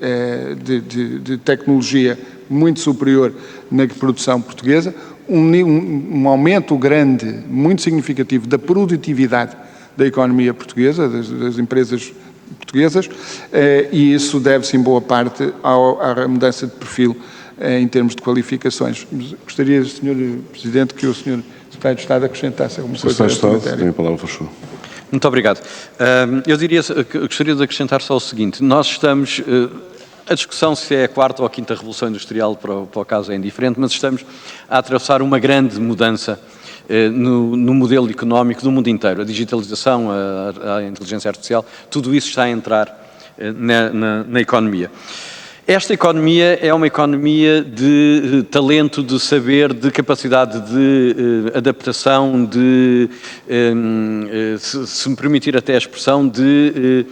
tecnologia muito superior na produção portuguesa, um aumento grande, muito significativo da produtividade da economia portuguesa, das empresas portuguesas, e isso deve-se em boa parte à mudança de perfil em termos de qualificações. Gostaria, Sr. Presidente, que o Sr. Secretário de Estado acrescentasse alguma coisa a esta matéria. Tem a palavra, por favor. Muito obrigado. Eu gostaria de acrescentar só o seguinte. Nós estamos... A discussão se é a quarta ou a quinta revolução industrial para o caso é indiferente, mas estamos a atravessar uma grande mudança no modelo económico do mundo inteiro. A digitalização, a inteligência artificial, tudo isso está a entrar na economia. Esta economia é uma economia de talento, de saber, de capacidade de adaptação, se me permitir até a expressão, de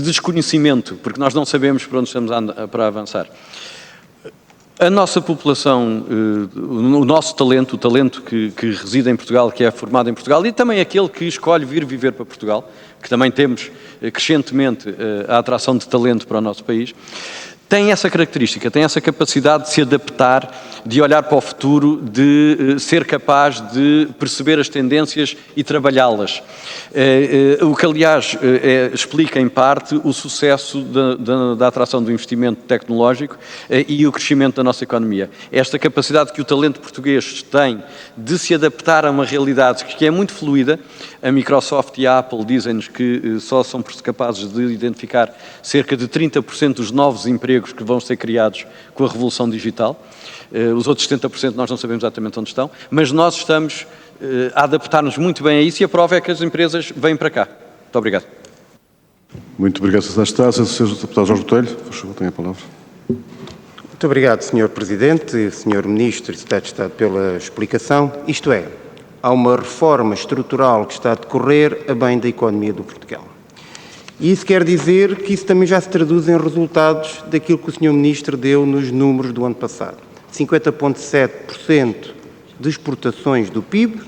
desconhecimento, porque nós não sabemos para onde estamos para avançar. A nossa população, o nosso talento, o talento que reside em Portugal, que é formado em Portugal, e também aquele que escolhe vir viver para Portugal, que também temos crescentemente a atração de talento para o nosso país, tem essa característica, tem essa capacidade de se adaptar, de olhar para o futuro, de ser capaz de perceber as tendências e trabalhá-las. O que, aliás, explica, em parte, o sucesso da atração do investimento tecnológico e o crescimento da nossa economia. Esta capacidade que o talento português tem de se adaptar a uma realidade que é muito fluida. A Microsoft e a Apple dizem-nos que só são capazes de identificar cerca de 30% dos novos empregos que vão ser criados com a revolução digital. Os outros 70% nós não sabemos exatamente onde estão, mas nós estamos a adaptar-nos muito bem a isso e a prova é que as empresas vêm para cá. Muito obrigado. Muito obrigado, Sr. Secretário. Sr. Deputado Jorge Botelho, por favor, tem a palavra. Muito obrigado, Sr. Presidente, Sr. Ministro e Secretário de Estado pela explicação. Isto é, há uma reforma estrutural que está a decorrer a bem da economia do Portugal. E isso quer dizer que isso também já se traduz em resultados daquilo que o Sr. Ministro deu nos números do ano passado. 50,7% de exportações do PIB,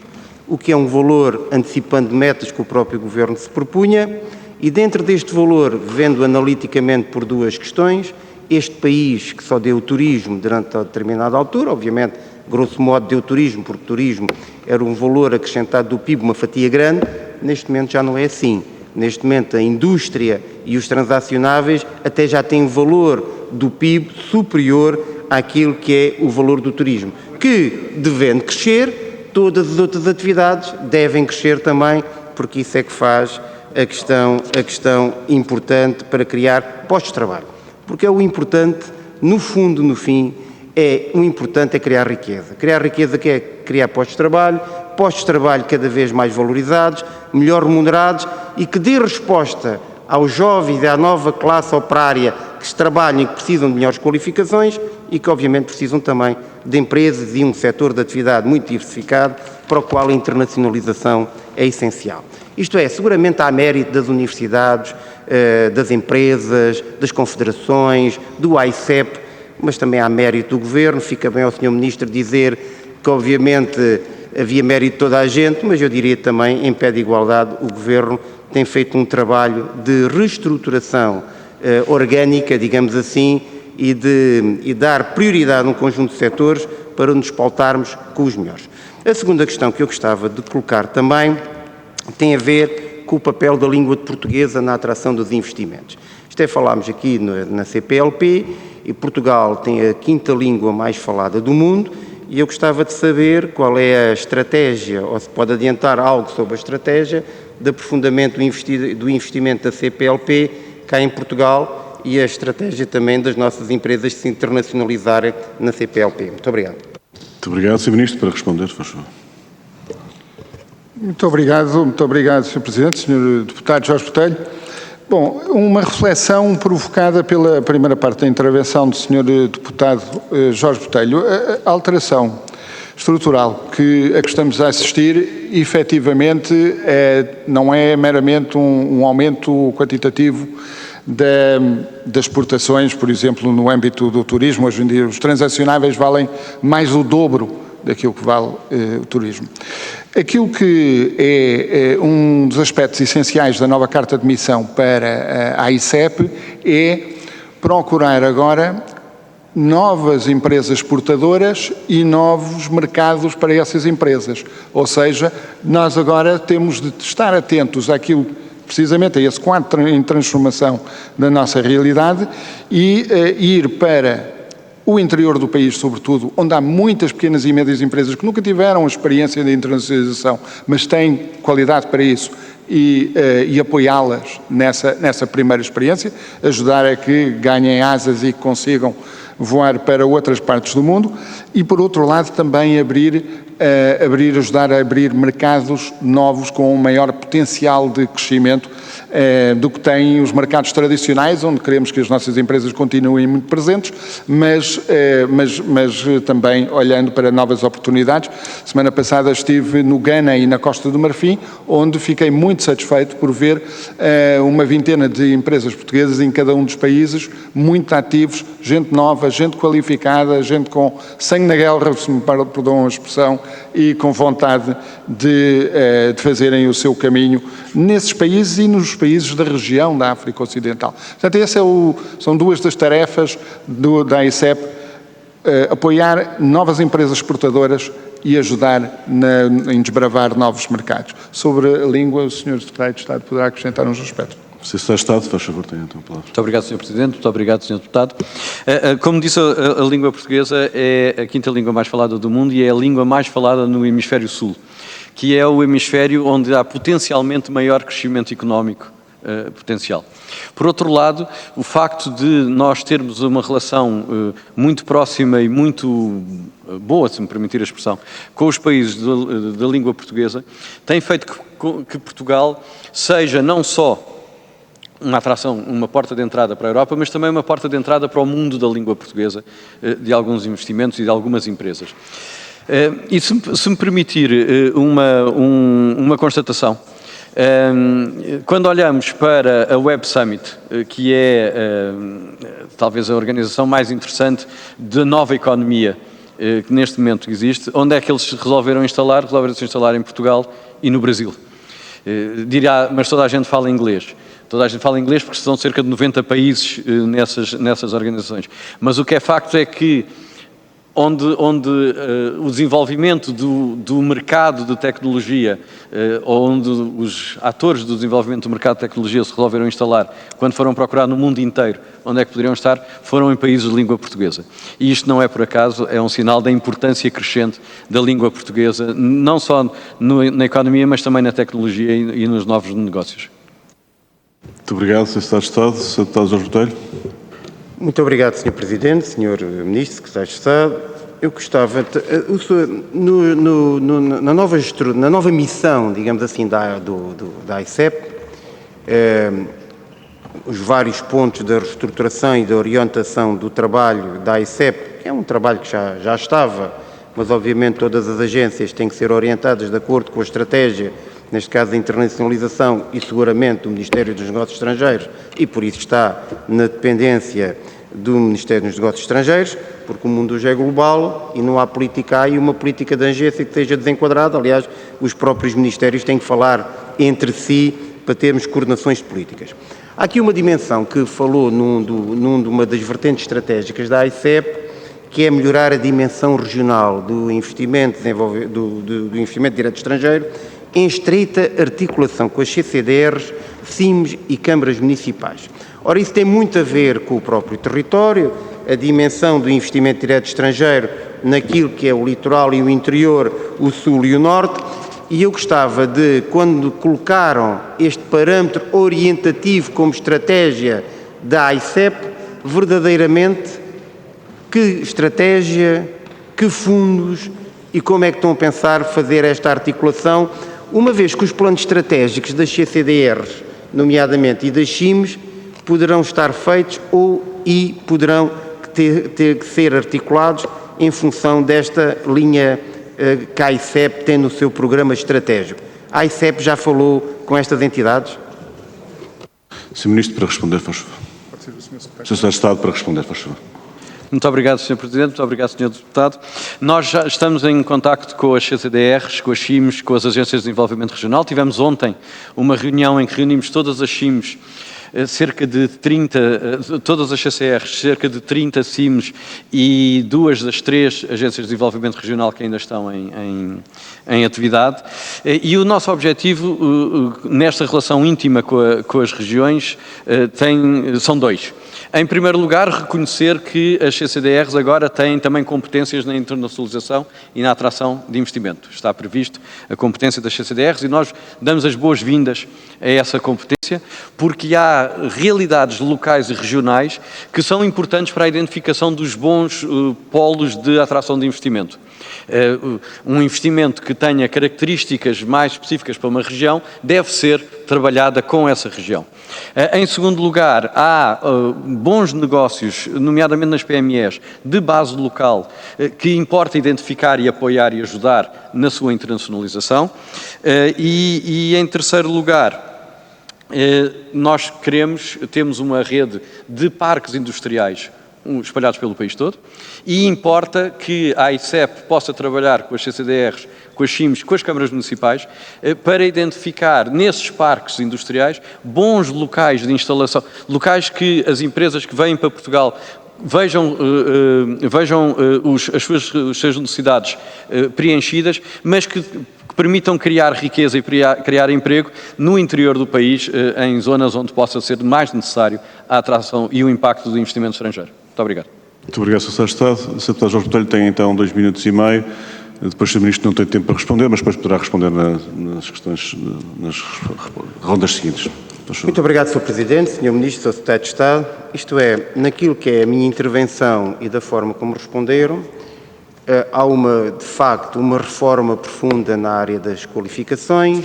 o que é um valor antecipando metas que o próprio Governo se propunha, e dentro deste valor, vendo analiticamente por duas questões, este país que só deu turismo durante a determinada altura, obviamente, grosso modo deu turismo, porque turismo era um valor acrescentado do PIB, uma fatia grande, neste momento já não é assim. Neste momento, a indústria e os transacionáveis até já têm valor do PIB superior àquilo que é o valor do turismo, que, devendo crescer, todas as outras atividades devem crescer também, porque isso é que faz a questão importante para criar postos de trabalho. Porque é o importante, no fundo, no fim, o importante é criar riqueza. Criar riqueza que é criar postos de trabalho cada vez mais valorizados, melhor remunerados e que dê resposta aos jovens e à nova classe operária que trabalham e que precisam de melhores qualificações e que, obviamente, precisam também de empresas e um setor de atividade muito diversificado para o qual a internacionalização é essencial. Isto é, seguramente há mérito das universidades, das empresas, das confederações, do AICEP, mas também há mérito do Governo. Fica bem ao Sr. Ministro dizer que, obviamente, havia mérito de toda a gente, mas eu diria também, em pé de igualdade, o Governo tem feito um trabalho de reestruturação orgânica, digamos assim, e dar prioridade a um conjunto de setores para nos pautarmos com os melhores. A segunda questão que eu gostava de colocar também tem a ver com o papel da língua portuguesa na atração dos investimentos. Isto é, falámos aqui na CPLP, e Portugal tem a 5ª língua mais falada do mundo, e eu gostava de saber qual é a estratégia, ou se pode adiantar algo sobre a estratégia de aprofundamento do investimento da CPLP cá em Portugal e a estratégia também das nossas empresas se internacionalizarem na CPLP. Muito obrigado. Muito obrigado, Sr. Ministro, para responder, por favor. Muito obrigado, Sr. Presidente, Sr. Deputado Jorge Botelho. Bom, uma reflexão provocada pela primeira parte da intervenção do Sr. Deputado Jorge Botelho. A alteração estrutural a que estamos a assistir, efetivamente, não é meramente um aumento quantitativo das exportações, por exemplo, no âmbito do turismo. Hoje em dia os transacionáveis valem mais do dobro daquilo que vale o turismo. Aquilo que é um dos aspectos essenciais da nova Carta de Missão para a AICEP é procurar agora novas empresas exportadoras e novos mercados para essas empresas. Ou seja, nós agora temos de estar atentos àquilo, precisamente a esse quadro em transformação da nossa realidade e ir para o interior do país, sobretudo, onde há muitas pequenas e médias empresas que nunca tiveram a experiência de internacionalização, mas têm qualidade para isso, e apoiá-las nessa primeira experiência, ajudar a que ganhem asas e que consigam voar para outras partes do mundo, e, por outro lado, também ajudar a abrir mercados novos com um maior potencial de crescimento do que têm os mercados tradicionais, onde queremos que as nossas empresas continuem muito presentes, mas também olhando para novas oportunidades. Semana passada estive no Ghana e na Costa do Marfim, onde fiquei muito satisfeito por ver uma vintena de empresas portuguesas em cada um dos países, muito ativos, gente nova, gente qualificada, gente com sangue na guerra, se me perdoam a expressão, e com vontade de fazerem o seu caminho nesses países e nos países da região da África Ocidental. Portanto, são duas das tarefas da AICEP, apoiar novas empresas exportadoras e ajudar em desbravar novos mercados. Sobre a língua, o Sr. Secretário de Estado poderá acrescentar uns aspectos. Se está Estado, faz favor, tenha então a palavra. Muito obrigado, Sr. Presidente. Muito obrigado, Sr. Deputado. Como disse, a língua portuguesa é a 5ª língua mais falada do mundo e é a língua mais falada no hemisfério sul, que é o hemisfério onde há potencialmente maior crescimento económico potencial. Por outro lado, o facto de nós termos uma relação muito próxima e muito boa, se me permitir a expressão, com os países da língua portuguesa, tem feito que Portugal seja não só uma atração, uma porta de entrada para a Europa, mas também uma porta de entrada para o mundo da língua portuguesa, de alguns investimentos e de algumas empresas. E se me permitir uma constatação, quando olhamos para a Web Summit, que é talvez a organização mais interessante da nova economia que neste momento existe, onde é que eles resolveram instalar? Resolveram-se instalar em Portugal e no Brasil. Dirá, mas toda a gente fala inglês. Toda a gente fala inglês porque são cerca de 90 países nessas organizações. Mas o que é facto é que onde o desenvolvimento do mercado de tecnologia, onde os atores do desenvolvimento do mercado de tecnologia se resolveram instalar, quando foram procurar no mundo inteiro onde é que poderiam estar, foram em países de língua portuguesa. E isto não é por acaso, é um sinal da importância crescente da língua portuguesa, não só na economia, mas também na tecnologia e nos novos negócios. Muito obrigado, Sr. Secretário de Estado. Sr. Deputado Jorge Botelho. Muito obrigado, Sr. Presidente, Sr. Ministro, Secretário de Estado. Eu gostava, na nova missão, digamos assim, da AICEP, os vários pontos da reestruturação e da orientação do trabalho da AICEP, que é um trabalho que já estava, mas obviamente todas as agências têm que ser orientadas de acordo com a estratégia, neste caso a internacionalização e seguramente do Ministério dos Negócios Estrangeiros, e por isso está na dependência do Ministério dos Negócios Estrangeiros, porque o mundo hoje é global e não há política e uma política de agência que esteja desenquadrada. Aliás, os próprios ministérios têm que falar entre si para termos coordenações de políticas. Há aqui uma dimensão que falou numa das vertentes estratégicas da AICEP, que é melhorar a dimensão regional do investimento, do investimento direto estrangeiro em estreita articulação com as CCDRs, CIMs e câmaras municipais. Ora, isso tem muito a ver com o próprio território, a dimensão do investimento direto estrangeiro naquilo que é o litoral e o interior, o sul e o norte, e eu gostava de, quando colocaram este parâmetro orientativo como estratégia da AICEP, verdadeiramente que estratégia, que fundos e como é que estão a pensar fazer esta articulação, uma vez que os planos estratégicos das CCDRs, nomeadamente, e das CIMs, poderão estar feitos e poderão ter que ser articulados em função desta linha que a AICEP tem no seu programa estratégico. A AICEP já falou com estas entidades? Sr. Ministro, para responder, faz favor. Sr. Secretário de Estado, para responder, faz favor. Muito obrigado, Sr. Presidente. Muito obrigado, Sr. Deputado. Nós já estamos em contacto com as CCDRs, com as CIMs, com as Agências de Desenvolvimento Regional. Tivemos ontem uma reunião em que reunimos todas as CIMs, cerca de 30, todas as CCRs, cerca de 30 CIMs e 2 das 3 Agências de Desenvolvimento Regional que ainda estão em atividade. E o nosso objetivo nesta relação íntima com as regiões são 2. Em primeiro lugar, reconhecer que as CCDRs agora têm também competências na internacionalização e na atração de investimento. Está previsto a competência das CCDRs e nós damos as boas-vindas a essa competência porque há realidades locais e regionais que são importantes para a identificação dos bons polos de atração de investimento. Um investimento que tenha características mais específicas para uma região deve ser trabalhada com essa região. Em segundo lugar, há bons negócios, nomeadamente nas PMEs, de base local, que importa identificar e apoiar e ajudar na sua internacionalização. E em terceiro lugar, nós temos uma rede de parques industriais espalhados pelo país todo e importa que a AICEP possa trabalhar com as CCDRs, com as CIMs, com as câmaras municipais para identificar nesses parques industriais bons locais de instalação, locais que as empresas que vêm para Portugal vejam as suas necessidades preenchidas, mas que permitam criar riqueza e criar emprego no interior do país, em zonas onde possa ser mais necessário a atração e o impacto do investimento estrangeiro. Muito obrigado. Muito obrigado, Sr. Secretário de Estado. O Sr. Deputado Jorge Botelho tem então 2 minutos e meio. Depois o Sr. Ministro não tem tempo para responder, mas depois poderá responder nas questões, nas rondas seguintes. Muito obrigado, Sr. Presidente, Sr. Ministro, Sr. Secretário de Estado. Isto é, naquilo que é a minha intervenção e da forma como responderam, há de facto, uma reforma profunda na área das qualificações,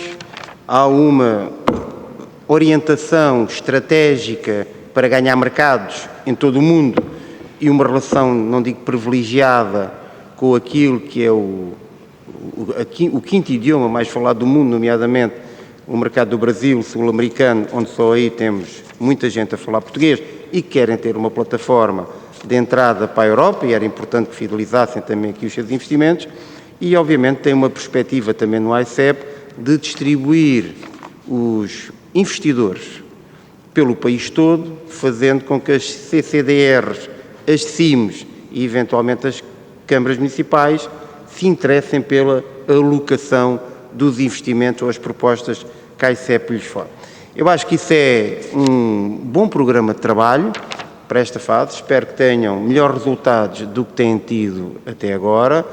há uma orientação estratégica para ganhar mercados em todo o mundo e uma relação, não digo privilegiada, com aquilo que é o quinto idioma mais falado do mundo, nomeadamente o mercado do Brasil, sul-americano, onde só aí temos muita gente a falar português e que querem ter uma plataforma de entrada para a Europa, e era importante que fidelizassem também aqui os seus investimentos, e obviamente tem uma perspectiva também no AICEP de distribuir os investidores pelo país todo, fazendo com que as CCDRs, as CIMs e eventualmente as câmaras municipais se interessem pela alocação dos investimentos ou as propostas que a AICEP lhes for. Eu acho que isso é um bom programa de trabalho para esta fase. Espero que tenham melhores resultados do que têm tido até agora,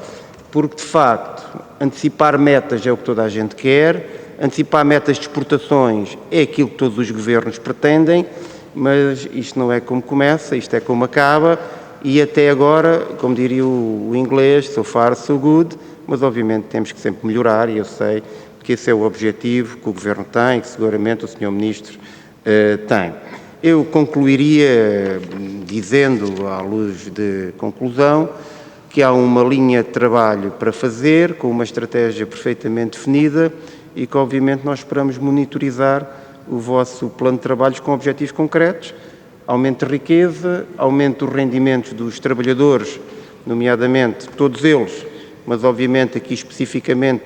porque, de facto, antecipar metas é o que toda a gente quer, antecipar metas de exportações é aquilo que todos os governos pretendem, mas isto não é como começa, isto é como acaba, e até agora, como diria o inglês, so far so good, mas obviamente temos que sempre melhorar, e eu sei que esse é o objetivo que o Governo tem, que seguramente o Sr. Ministro tem. Eu concluiria dizendo, à luz de conclusão, que há uma linha de trabalho para fazer, com uma estratégia perfeitamente definida e que obviamente nós esperamos monitorizar o vosso plano de trabalhos com objetivos concretos, aumento de riqueza, aumento dos rendimentos dos trabalhadores, nomeadamente todos eles, mas obviamente aqui especificamente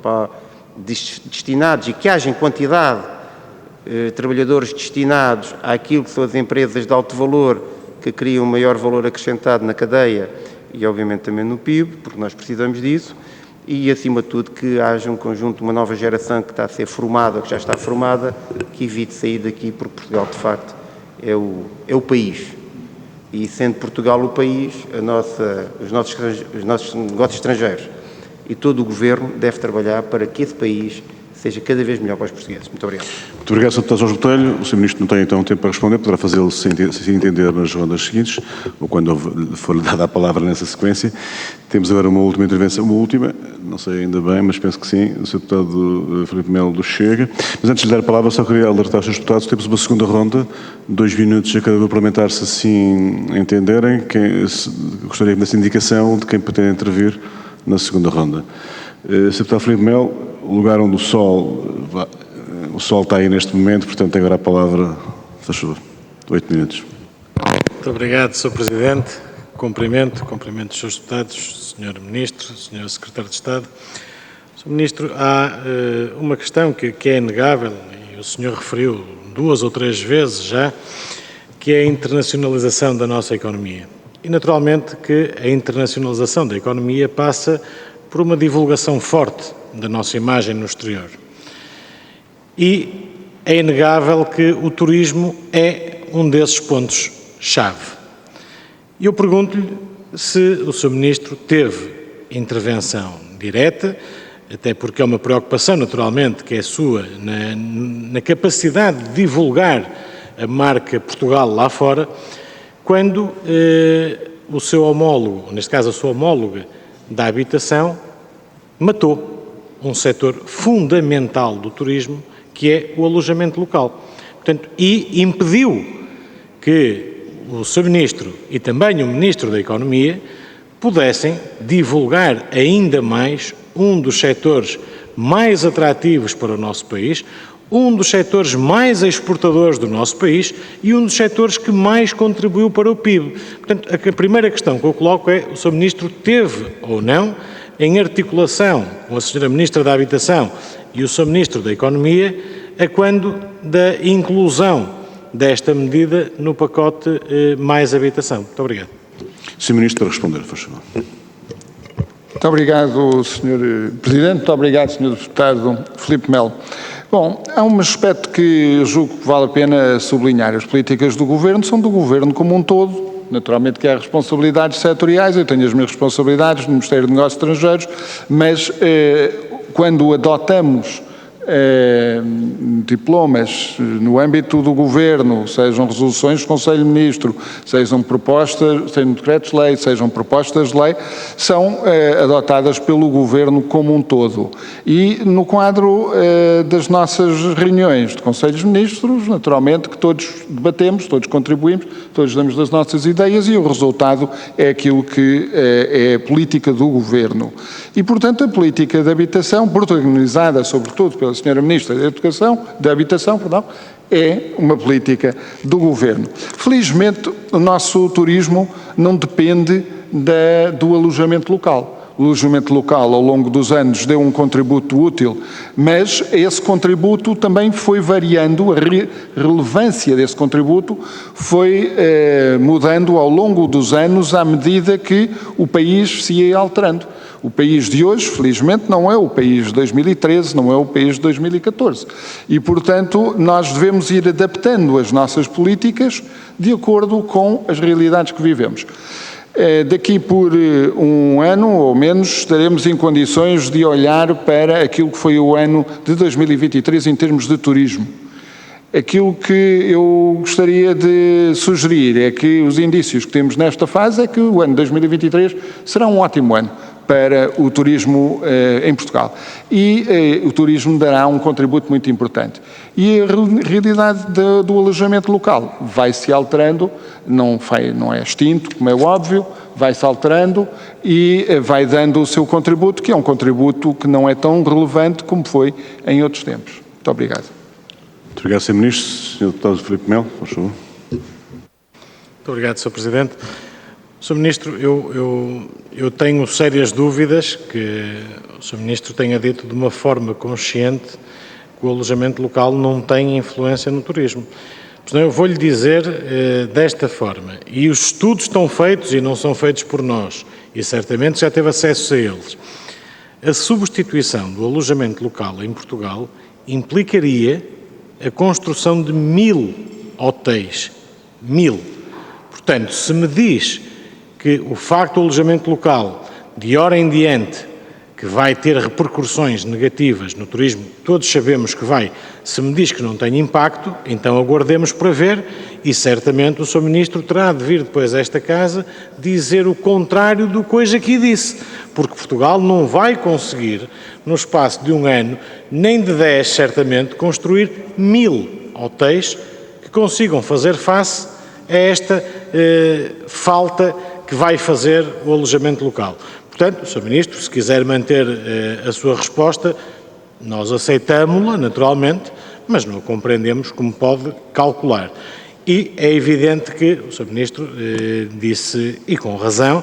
para destinados e que haja em quantidade trabalhadores destinados àquilo que são as empresas de alto valor que criam maior valor acrescentado na cadeia e obviamente também no PIB, porque nós precisamos disso, e, acima de tudo, que haja um conjunto, uma nova geração que está a ser formada, que já está formada, que evite sair daqui, porque Portugal, de facto, é o país. E, sendo Portugal o país, os nossos negócios estrangeiros e todo o Governo deve trabalhar para que esse país seja cada vez melhor para os portugueses. Muito obrigado. Muito obrigado, Sr. Deputado Jorge Botelho. O Sr. Ministro não tem então tempo para responder, poderá fazê-lo se entender nas rondas seguintes, ou quando for dada a palavra nessa sequência. Temos agora uma última intervenção, não sei ainda bem, mas penso que sim, o Sr. Deputado Filipe Melo do Chega. Mas antes de lhe dar a palavra, só queria alertar os Srs. Deputados, temos uma segunda ronda, 2 minutos a cada grupo parlamentar, se assim entenderem. Gostaria dessa indicação de quem pretende intervir na segunda ronda. Sr. Deputado Filipe Melo, o lugar onde o sol está aí neste momento, portanto, tem agora a palavra, faz favor, 8 minutos. Muito obrigado, Sr. Presidente. Cumprimento os Srs. Deputados, Sr. Ministro, Sr. Secretário de Estado. Sr. Ministro, há uma questão que é inegável, e o Sr. referiu 2 ou 3 vezes já, que é a internacionalização da nossa economia. E, naturalmente, que a internacionalização da economia passa por uma divulgação forte da nossa imagem no exterior. E é inegável que o turismo é um desses pontos-chave. E eu pergunto-lhe se o Sr. Ministro teve intervenção direta, até porque é uma preocupação, naturalmente, que é sua, na capacidade de divulgar a marca Portugal lá fora, quando o seu homólogo, neste caso a sua homóloga da habitação, matou um setor fundamental do turismo, que é o alojamento local. Portanto, e impediu que o Sr. Ministro e também o Ministro da Economia pudessem divulgar ainda mais um dos setores mais atrativos para o nosso país, um dos setores mais exportadores do nosso país e um dos setores que mais contribuiu para o PIB. Portanto, a primeira questão que eu coloco é: o Sr. Ministro teve ou não, em articulação com a Sra. Ministra da Habitação e o Sr. Ministro da Economia, a quando da inclusão desta medida no pacote Mais Habitação? Muito obrigado. Sr. Ministro, para responder, por favor. Muito obrigado, Sr. Presidente. Muito obrigado, Sr. Deputado Filipe Melo. Bom, há um aspecto que eu julgo que vale a pena sublinhar. As políticas do Governo são do Governo como um todo. Naturalmente que há responsabilidades setoriais, eu tenho as minhas responsabilidades no Ministério de Negócios Estrangeiros, mas quando adotamos diplomas no âmbito do Governo, sejam resoluções do Conselho de Ministros, sejam decretos-lei, sejam propostas de lei, são adotadas pelo Governo como um todo. E no quadro das nossas reuniões de Conselhos de Ministros, naturalmente que todos debatemos, todos contribuímos, todos damos das nossas ideias e o resultado é aquilo que é a política do Governo. E, portanto, a política de habitação, protagonizada sobretudo pela Sra. Ministra da Habitação, é uma política do Governo. Felizmente, o nosso turismo não depende do alojamento local. O alojamento local, ao longo dos anos, deu um contributo útil, mas esse contributo também foi variando, a relevância desse contributo foi mudando ao longo dos anos à medida que o país se ia alterando. O país de hoje, felizmente, não é o país de 2013, não é o país de 2014. E, portanto, nós devemos ir adaptando as nossas políticas de acordo com as realidades que vivemos. Daqui por um ano ou menos estaremos em condições de olhar para aquilo que foi o ano de 2023 em termos de turismo. Aquilo que eu gostaria de sugerir é que os indícios que temos nesta fase é que o ano 2023 será um ótimo ano para o turismo em Portugal. E o turismo dará um contributo muito importante. E a realidade do alojamento local vai-se alterando, não é extinto, como é óbvio, vai-se alterando e vai dando o seu contributo, que é um contributo que não é tão relevante como foi em outros tempos. Muito obrigado. Muito obrigado, Sr. Ministro. Sr. Deputado Filipe Melo, por favor. Muito obrigado, Sr. Presidente. Sr. Ministro, eu tenho sérias dúvidas que o Sr. Ministro tenha dito de uma forma consciente que o alojamento local não tem influência no turismo. Portanto, eu vou-lhe dizer desta forma, e os estudos estão feitos e não são feitos por nós, e certamente já teve acesso a eles. a substituição do alojamento local em Portugal implicaria a construção de 1000 hotéis. 1000. Portanto, se me diz que o facto do alojamento local, de hora em diante, que vai ter repercussões negativas no turismo, todos sabemos que vai. Se me diz que não tem impacto, então aguardemos para ver e certamente o Sr. Ministro terá de vir depois a esta Casa dizer o contrário do que hoje aqui disse, porque Portugal não vai conseguir, no espaço de um ano, nem de 10 certamente, construir 1000 hotéis que consigam fazer face a esta falta que vai fazer o alojamento local. Portanto, Sr. Ministro, se quiser manter a sua resposta, nós aceitamo-la, naturalmente, mas não compreendemos como pode calcular. E é evidente que o Sr. Ministro disse, e com razão,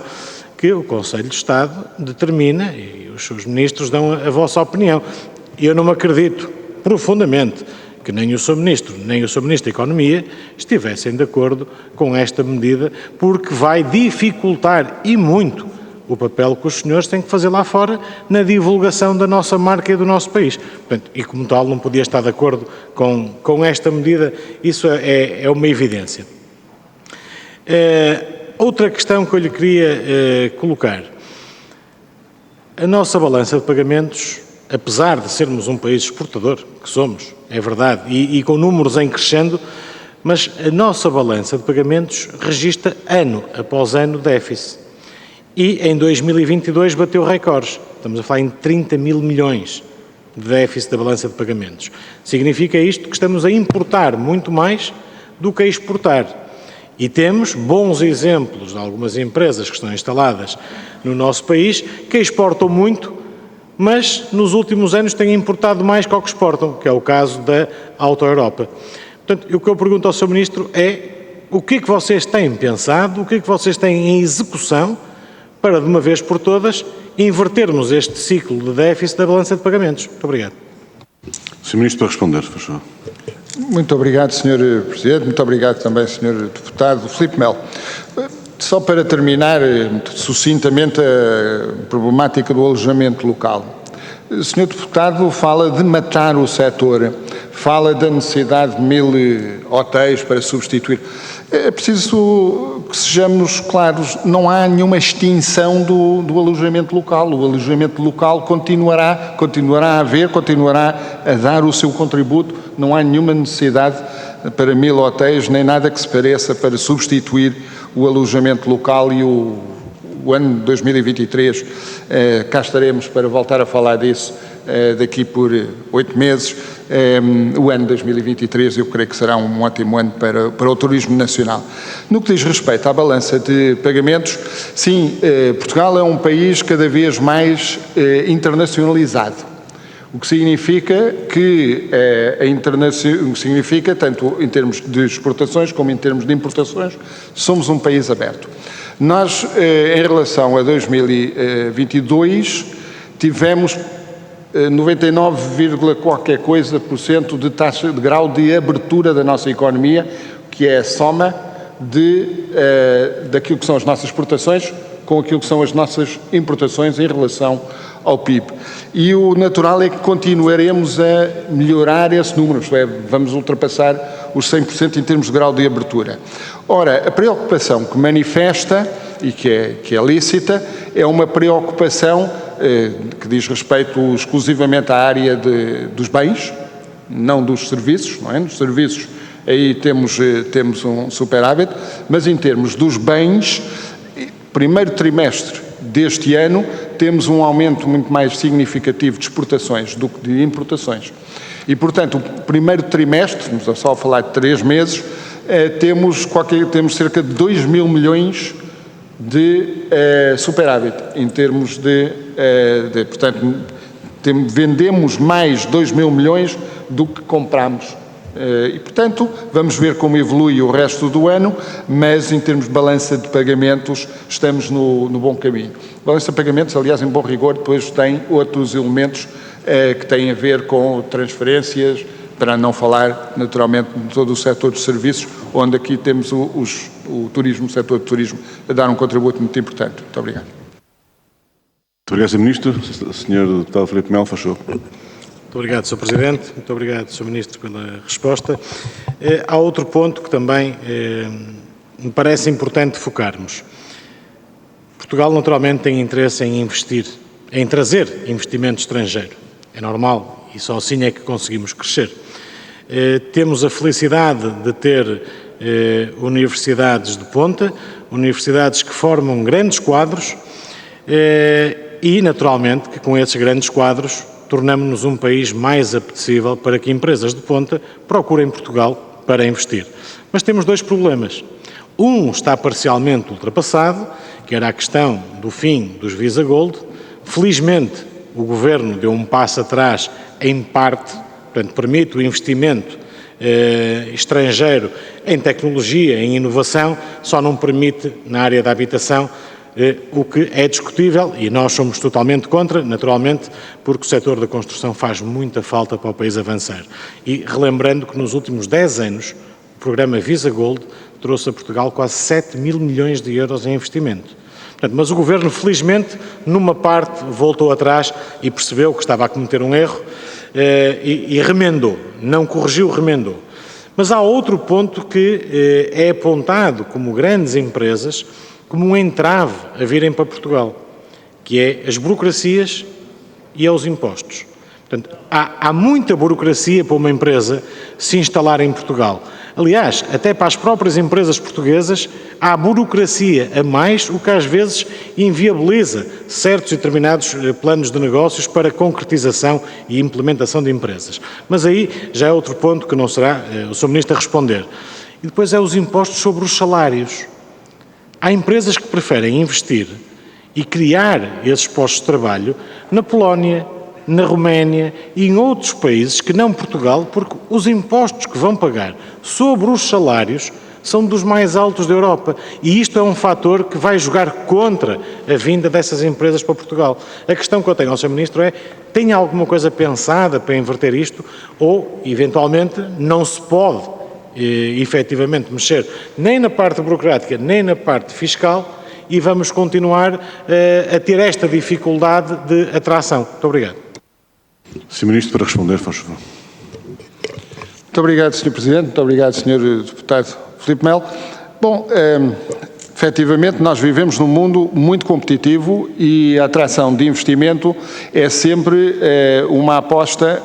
que o Conselho de Estado determina, e os seus ministros dão a vossa opinião. E eu não me acredito profundamente que nem o Sr. Ministro, nem o Sr. Ministro da Economia estivessem de acordo com esta medida, porque vai dificultar e muito o papel que os senhores têm que fazer lá fora na divulgação da nossa marca e do nosso país. Portanto, e como tal não podia estar de acordo com esta medida, isso é uma evidência. Outra questão que eu lhe queria colocar. A nossa balança de pagamentos, apesar de sermos um país exportador, que somos, é verdade, e com números em crescendo, mas a nossa balança de pagamentos registra ano após ano déficit. E em 2022 bateu recordes. Estamos a falar em 30 mil milhões de déficit da balança de pagamentos. Significa isto que estamos a importar muito mais do que a exportar. E temos bons exemplos de algumas empresas que estão instaladas no nosso país que exportam muito, mas nos últimos anos têm importado mais que o que exportam, que é o caso da Auto Europa. Portanto, o que eu pergunto ao Sr. Ministro é o que é que vocês têm pensado, o que é que vocês têm em execução para, de uma vez por todas, invertermos este ciclo de déficit da balança de pagamentos. Muito obrigado. Sr. Ministro, para responder, por favor. Muito obrigado, Sr. Presidente. Muito obrigado também, Sr. Deputado Filipe Melo. Só para terminar sucintamente a problemática do alojamento local. O Sr. Deputado fala de matar o setor, fala da necessidade de 1000 hotéis para substituir. É preciso que sejamos claros, não há nenhuma extinção do alojamento local. O alojamento local continuará a haver, continuará a dar o seu contributo. Não há nenhuma necessidade para 1000 hotéis, nem nada que se pareça para substituir o alojamento local e o ano de 2023. Cá estaremos para voltar a falar disso daqui por 8 meses. O ano 2023 eu creio que será um ótimo ano para o turismo nacional. No que diz respeito à balança de pagamentos, sim, Portugal é um país cada vez mais internacionalizado. O que significa que significa, tanto em termos de exportações como em termos de importações, somos um país aberto. Nós, em relação a 2022, tivemos 99, qualquer coisa por cento de taxa de grau de abertura da nossa economia, que é a soma daquilo que são as nossas exportações com aquilo que são as nossas importações em relação ao PIB. E o natural é que continuaremos a melhorar esse número, isto é, vamos ultrapassar os 100% em termos de grau de abertura. Ora, a preocupação que manifesta e que é lícita é uma preocupação que diz respeito exclusivamente à área dos bens, não dos serviços, não é? Nos serviços aí temos um superávit, mas em termos dos bens, primeiro trimestre deste ano temos um aumento muito mais significativo de exportações do que de importações. E, portanto, o primeiro trimestre, estamos só a falar de 3 meses, temos cerca de 2 mil milhões de superávit, em termos portanto, vendemos mais 2 mil milhões do que compramos. E, portanto, vamos ver como evolui o resto do ano, mas em termos de balança de pagamentos estamos no bom caminho. Balança de pagamentos, aliás, em bom rigor, depois tem outros elementos que têm a ver com transferências, para não falar, naturalmente, de todo o setor de serviços, onde aqui temos o setor de turismo, a dar um contributo muito importante. Muito obrigado. Muito obrigado, Sr. Ministro. Sr. Deputado Filipe Melo, faz favor. Muito obrigado, Sr. Presidente. Muito obrigado, Sr. Ministro, pela resposta. Há outro ponto que também me parece importante focarmos. Portugal, naturalmente, tem interesse em investir, em trazer investimento estrangeiro. É normal e só assim é que conseguimos crescer. Temos a felicidade de ter universidades de ponta, universidades que formam grandes quadros e, naturalmente, que com esses grandes quadros tornamos-nos um país mais apetecível para que empresas de ponta procurem Portugal para investir. Mas temos dois problemas. Um está parcialmente ultrapassado, que era a questão do fim dos Visa Gold. Felizmente, o Governo deu um passo atrás em parte, portanto, permite o investimento estrangeiro em tecnologia, em inovação, só não permite na área da habitação, o que é discutível e nós somos totalmente contra, naturalmente, porque o setor da construção faz muita falta para o país avançar. E relembrando que nos últimos 10 anos, o programa Visa Gold trouxe a Portugal quase 7 mil milhões de euros em investimento. Portanto, mas o Governo, felizmente, numa parte voltou atrás e percebeu que estava a cometer um erro e remendou, não corrigiu, remendou. Mas há outro ponto que é apontado como grandes empresas, como um entrave a virem para Portugal, que é as burocracias e aos impostos. Portanto, há muita burocracia para uma empresa se instalar em Portugal. Aliás, até para as próprias empresas portuguesas, há burocracia a mais, o que às vezes inviabiliza certos e determinados planos de negócios para concretização e implementação de empresas. Mas aí já é outro ponto que não será o Sr. Ministro a responder. E depois é os impostos sobre os salários. Há empresas que preferem investir e criar esses postos de trabalho na Polónia, na Roménia e em outros países que não Portugal, porque os impostos que vão pagar sobre os salários são dos mais altos da Europa. E isto é um fator que vai jogar contra a vinda dessas empresas para Portugal. A questão que eu tenho ao Sr. Ministro é, tem alguma coisa pensada para inverter isto ou, eventualmente, não se pode efetivamente mexer nem na parte burocrática, nem na parte fiscal e vamos continuar a ter esta dificuldade de atração. Muito obrigado. Sr. Ministro, para responder, faz favor. Muito obrigado, Sr. Presidente. Muito obrigado, Sr. Deputado Filipe Melo. Bom, efetivamente, nós vivemos num mundo muito competitivo e a atração de investimento é sempre uma aposta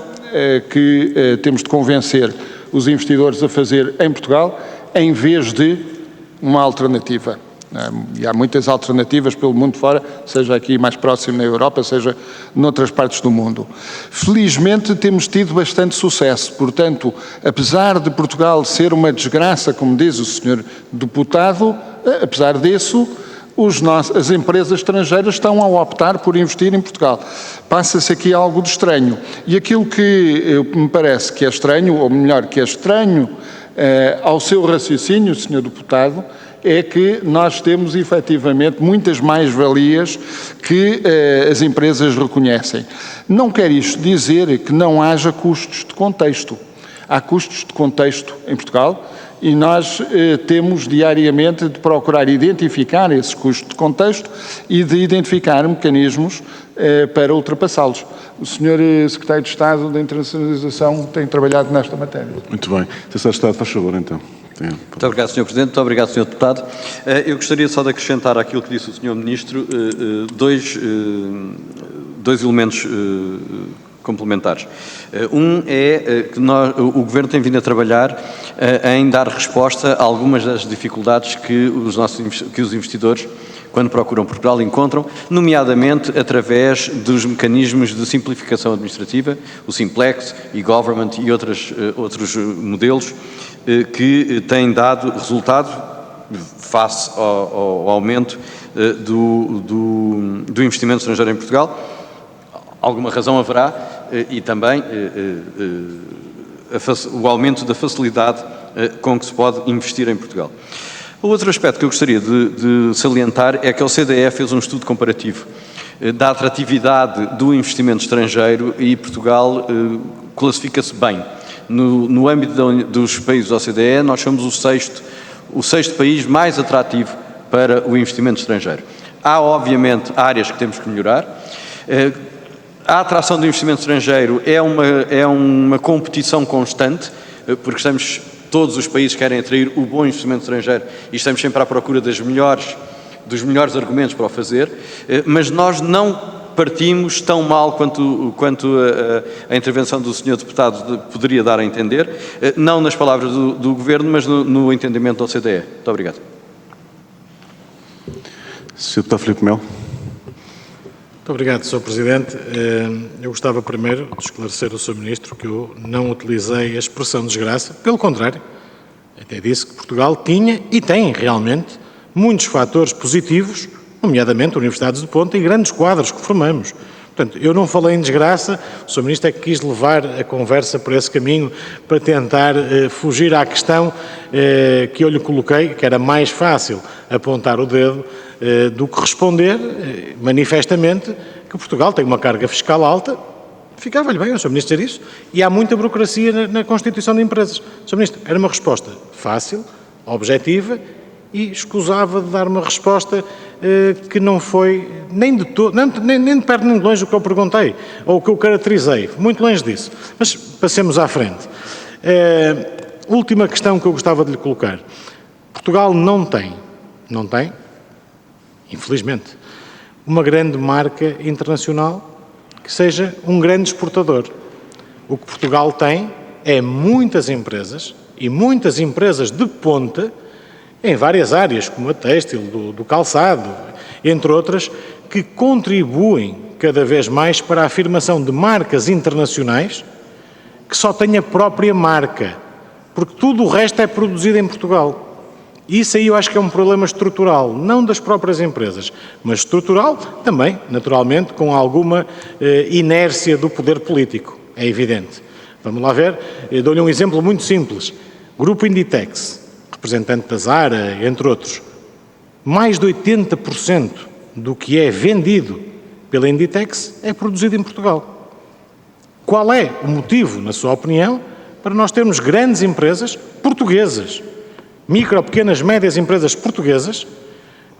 que temos de convencer os investidores a fazer em Portugal, em vez de uma alternativa. E há muitas alternativas pelo mundo fora, seja aqui mais próximo na Europa, seja noutras partes do mundo. Felizmente temos tido bastante sucesso, portanto, apesar de Portugal ser uma desgraça, como diz o Sr. Deputado, apesar disso, as empresas estrangeiras estão a optar por investir em Portugal. Passa-se aqui algo de estranho. E aquilo que me parece que é estranho, ou melhor, que é estranho ao seu raciocínio, Sr. Deputado, é que nós temos efetivamente muitas mais-valias que as empresas reconhecem. Não quer isto dizer que não haja custos de contexto. Há custos de contexto em Portugal e nós temos diariamente de procurar identificar esses custos de contexto e de identificar mecanismos para ultrapassá-los. O Sr. Secretário de Estado da Internacionalização tem trabalhado nesta matéria. Muito bem. Secretário de Estado, faz favor, então. Muito obrigado, Sr. Presidente. Muito obrigado, Sr. Deputado. Eu gostaria só de acrescentar àquilo que disse o Sr. Ministro dois elementos complementares. Um é que o Governo tem vindo a trabalhar em dar resposta a algumas das dificuldades que os investidores, quando procuram Portugal, encontram, nomeadamente através dos mecanismos de simplificação administrativa, o Simplex, e-Government e outros modelos que têm dado resultado face ao aumento do investimento estrangeiro em Portugal. Alguma razão haverá e também o aumento da facilidade com que se pode investir em Portugal. O outro aspecto que eu gostaria de salientar é que a OCDE fez um estudo comparativo da atratividade do investimento estrangeiro e Portugal classifica-se bem. No âmbito dos países da OCDE, nós somos o sexto país mais atrativo para o investimento estrangeiro. Há, obviamente, áreas que temos que melhorar A atração do investimento estrangeiro é uma competição constante, porque todos os países querem atrair o bom investimento estrangeiro e estamos sempre à procura dos melhores argumentos para o fazer, mas nós não partimos tão mal quanto a intervenção do Sr. Deputado poderia dar a entender, não nas palavras do Governo, mas no entendimento da OCDE. Muito obrigado. Sr. Deputado Filipe Melo. Muito obrigado, Sr. Presidente. Eu gostava primeiro de esclarecer ao Sr. Ministro que eu não utilizei a expressão desgraça, pelo contrário, até disse que Portugal tinha e tem realmente muitos fatores positivos, nomeadamente universidades de ponta e grandes quadros que formamos. Portanto, eu não falei em desgraça, o Sr. Ministro é que quis levar a conversa por esse caminho para tentar fugir à questão que eu lhe coloquei, que era mais fácil apontar o dedo do que responder manifestamente que Portugal tem uma carga fiscal alta. Ficava-lhe bem ao Sr. Ministro dizer isso, e há muita burocracia na constituição de empresas. Sr. Ministro, era uma resposta fácil, objetiva, e escusava de dar uma resposta que não foi nem de todo, nem de perto nem de longe o que eu perguntei, ou o que eu caracterizei, muito longe disso. Mas passemos à frente. Última questão que eu gostava de lhe colocar. Portugal não tem, infelizmente, uma grande marca internacional que seja um grande exportador. O que Portugal tem é muitas empresas, e muitas empresas de ponta, em várias áreas, como a têxtil, do calçado, entre outras, que contribuem cada vez mais para a afirmação de marcas internacionais que só têm a própria marca, porque tudo o resto é produzido em Portugal. Isso aí eu acho que é um problema estrutural, não das próprias empresas, mas estrutural também, naturalmente, com alguma inércia do poder político, é evidente. Vamos lá ver, eu dou-lhe um exemplo muito simples. Grupo Inditex, representante da Zara, entre outros, mais de 80% do que é vendido pela Inditex é produzido em Portugal. Qual é o motivo, na sua opinião, para nós termos grandes empresas portuguesas, micro, pequenas, médias empresas portuguesas,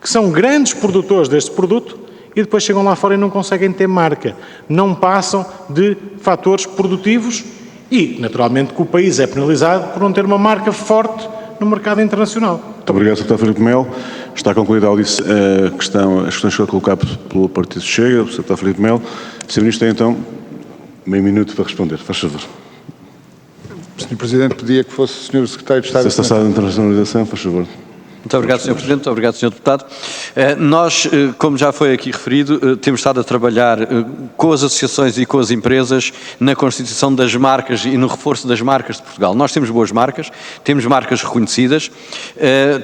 que são grandes produtores deste produto e depois chegam lá fora e não conseguem ter marca, não passam de fatores produtivos e, naturalmente, que o país é penalizado por não ter uma marca forte no mercado internacional. Muito obrigado, Sr. Deputado Filipe Melo. Está concluída as questões que foi colocado pelo Partido Chega, o Sr. Deputado Filipe Melo. O Sr. Ministro tem, então, meio minuto para responder. Faz favor. Sr. Presidente, pedia que fosse o Sr. Secretário de Estado... Sexta Sala de Internacionalização, faz favor. Muito obrigado, Sr. Presidente. Muito obrigado, Sr. Deputado. Nós, como já foi aqui referido, temos estado a trabalhar com as associações e com as empresas na constituição das marcas e no reforço das marcas de Portugal. Nós temos boas marcas, temos marcas reconhecidas,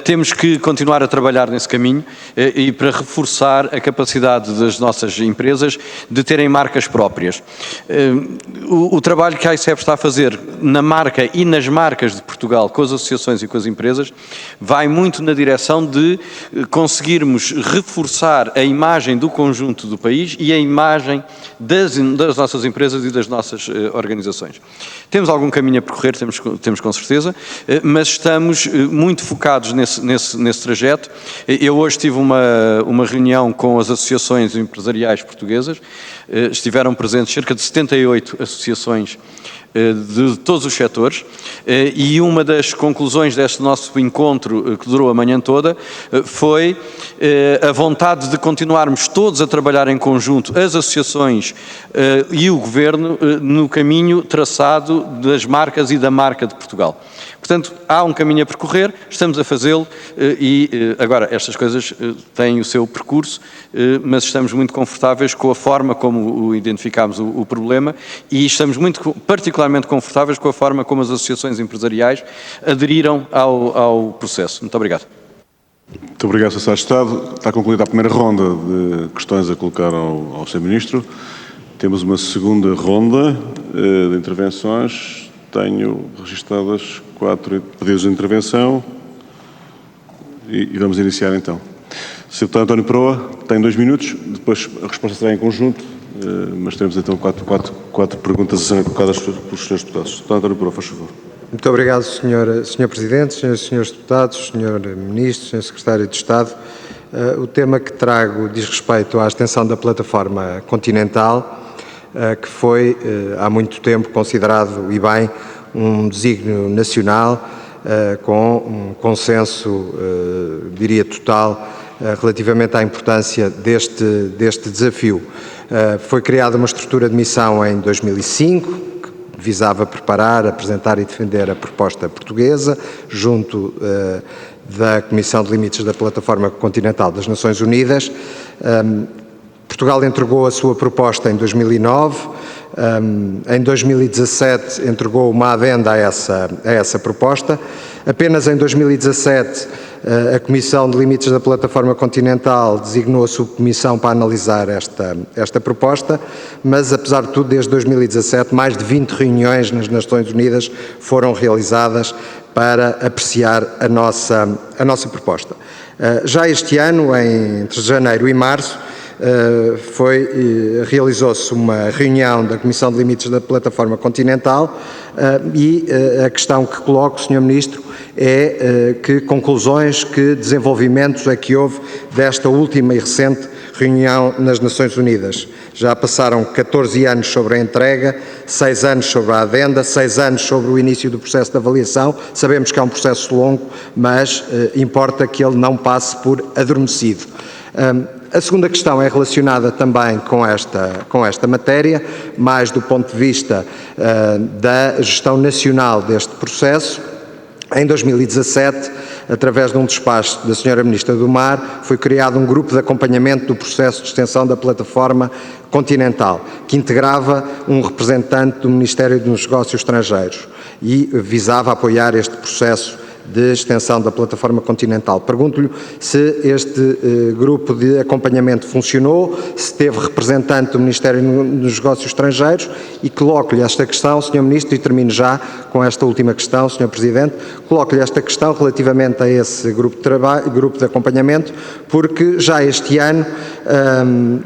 temos que continuar a trabalhar nesse caminho e para reforçar a capacidade das nossas empresas de terem marcas próprias. O trabalho que a ICEP está a fazer na marca e nas marcas de Portugal com as associações e com as empresas vai muito na direção de conseguirmos reforçar a imagem do conjunto do país e a imagem das nossas empresas e das nossas organizações. Temos algum caminho a percorrer, temos com certeza, mas estamos muito focados nesse trajeto. Eu hoje tive uma reunião com as associações empresariais portuguesas, estiveram presentes cerca de 78 associações de todos os setores e uma das conclusões deste nosso encontro, que durou a manhã toda, foi a vontade de continuarmos todos a trabalhar em conjunto, as associações e o Governo, no caminho traçado das marcas e da marca de Portugal. Portanto, há um caminho a percorrer, estamos a fazê-lo e agora estas coisas têm o seu percurso, mas estamos muito confortáveis com a forma como identificámos o problema e estamos particularmente confortáveis com a forma como as associações empresariais aderiram ao processo. Muito obrigado. Muito obrigado, Sr. Secretário de Estado. Está concluída a primeira ronda de questões a colocar ao Sr. Ministro. Temos uma segunda ronda de intervenções. Tenho registradas 4 pedidos de intervenção e vamos iniciar então. Sr. Deputado António Proa, tem 2 minutos, depois a resposta será em conjunto, mas temos então 4 perguntas a serem colocadas pelos Srs. Deputados. Sr. Deputado António Proa, faz favor. Muito obrigado, Sr. Presidente, Srs. Deputados, Sr. Ministro, Sr. Secretário de Estado. O tema que trago diz respeito à extensão da plataforma continental, que foi há muito tempo considerado, e bem, um desígnio nacional com um consenso, diria, total relativamente à importância deste desafio. Foi criada uma estrutura de missão em 2005, que visava preparar, apresentar e defender a proposta portuguesa, junto da Comissão de Limites da Plataforma Continental das Nações Unidas. Portugal entregou a sua proposta em 2009, em 2017 entregou uma adenda a essa proposta. Apenas em 2017 a Comissão de Limites da Plataforma Continental designou a subcomissão para analisar esta proposta, mas apesar de tudo, desde 2017, mais de 20 reuniões nas Nações Unidas foram realizadas para apreciar a nossa proposta. Já este ano, entre janeiro e março, realizou-se uma reunião da Comissão de Limites da Plataforma Continental e a questão que coloco, Sr. Ministro, é que conclusões, que desenvolvimentos é que houve desta última e recente reunião nas Nações Unidas. Já passaram 14 anos sobre a entrega, 6 anos sobre a adenda, 6 anos sobre o início do processo de avaliação. Sabemos que é um processo longo, mas importa que ele não passe por adormecido. A segunda questão é relacionada também com esta matéria, mais do ponto de vista da gestão nacional deste processo. Em 2017, através de um despacho da Sra. Ministra do Mar, foi criado um grupo de acompanhamento do processo de extensão da plataforma continental, que integrava um representante do Ministério dos Negócios Estrangeiros e visava apoiar este processo de extensão da plataforma continental. Pergunto-lhe se este grupo de acompanhamento funcionou, se teve representante do Ministério dos Negócios Estrangeiros, e coloco-lhe esta questão, Sr. Ministro, e termino já com esta última questão, Sr. Presidente, coloco-lhe esta questão relativamente a esse grupo de trabalho, grupo de acompanhamento, porque já este ano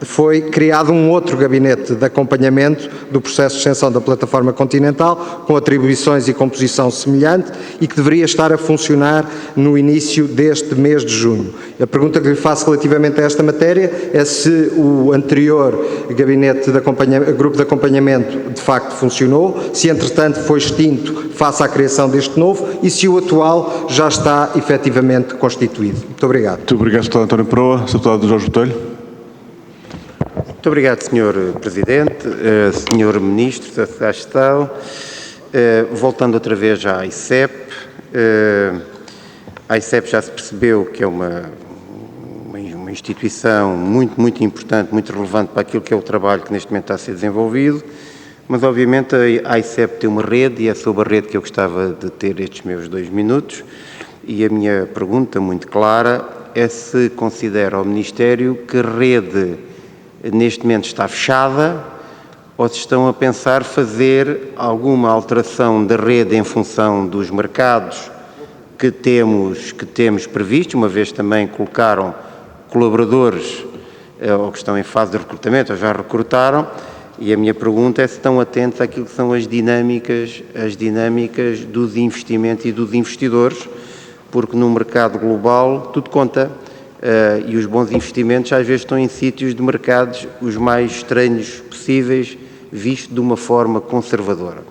foi criado um outro gabinete de acompanhamento do processo de extensão da plataforma continental, com atribuições e composição semelhante, e que deveria estar a funcionar no início deste mês de junho. A pergunta que lhe faço relativamente a esta matéria é se o anterior grupo de acompanhamento de facto funcionou, se entretanto foi extinto face à criação deste novo e se o atual já está efetivamente constituído. Muito obrigado. Muito obrigado, Sr. Deputado António Peroa. Sr. Deputado Jorge Botelho. Muito obrigado, Sr. Presidente, Sr. Ministro da Gestão. Voltando outra vez à ICEP, a ICEP já se percebeu que é uma instituição muito importante, muito relevante para aquilo que é o trabalho que neste momento está a ser desenvolvido, mas obviamente a ICEP tem uma rede e é sobre a rede que eu gostava de ter estes meus 2 minutos, e a minha pergunta muito clara é se considera o Ministério que a rede neste momento está fechada ou se estão a pensar fazer alguma alteração da rede em função dos mercados que temos previsto, uma vez também colocaram colaboradores ou que estão em fase de recrutamento ou já recrutaram, e a minha pergunta é se estão atentos àquilo que são as dinâmicas dos investimentos e dos investidores, porque no mercado global tudo conta e os bons investimentos às vezes estão em sítios de mercados os mais estranhos possíveis, visto de uma forma conservadora.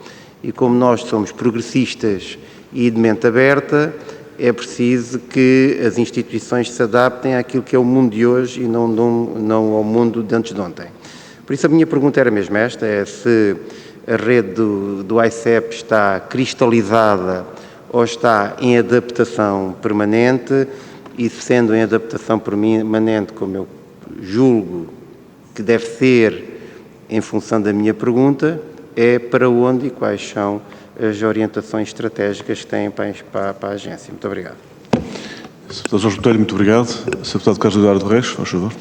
E como nós somos progressistas e de mente aberta, é preciso que as instituições se adaptem àquilo que é o mundo de hoje e não ao mundo de antes de ontem. Por isso a minha pergunta era mesmo esta, é se a rede do ICEP está cristalizada ou está em adaptação permanente, e sendo em adaptação permanente, como eu julgo que deve ser em função da minha pergunta, é para onde e quais são as orientações estratégicas que têm para a agência. Muito obrigado. Sr. Deputado Jorge Botelho, muito obrigado. Sr. Deputado Carlos Eduardo Reis, faz favor.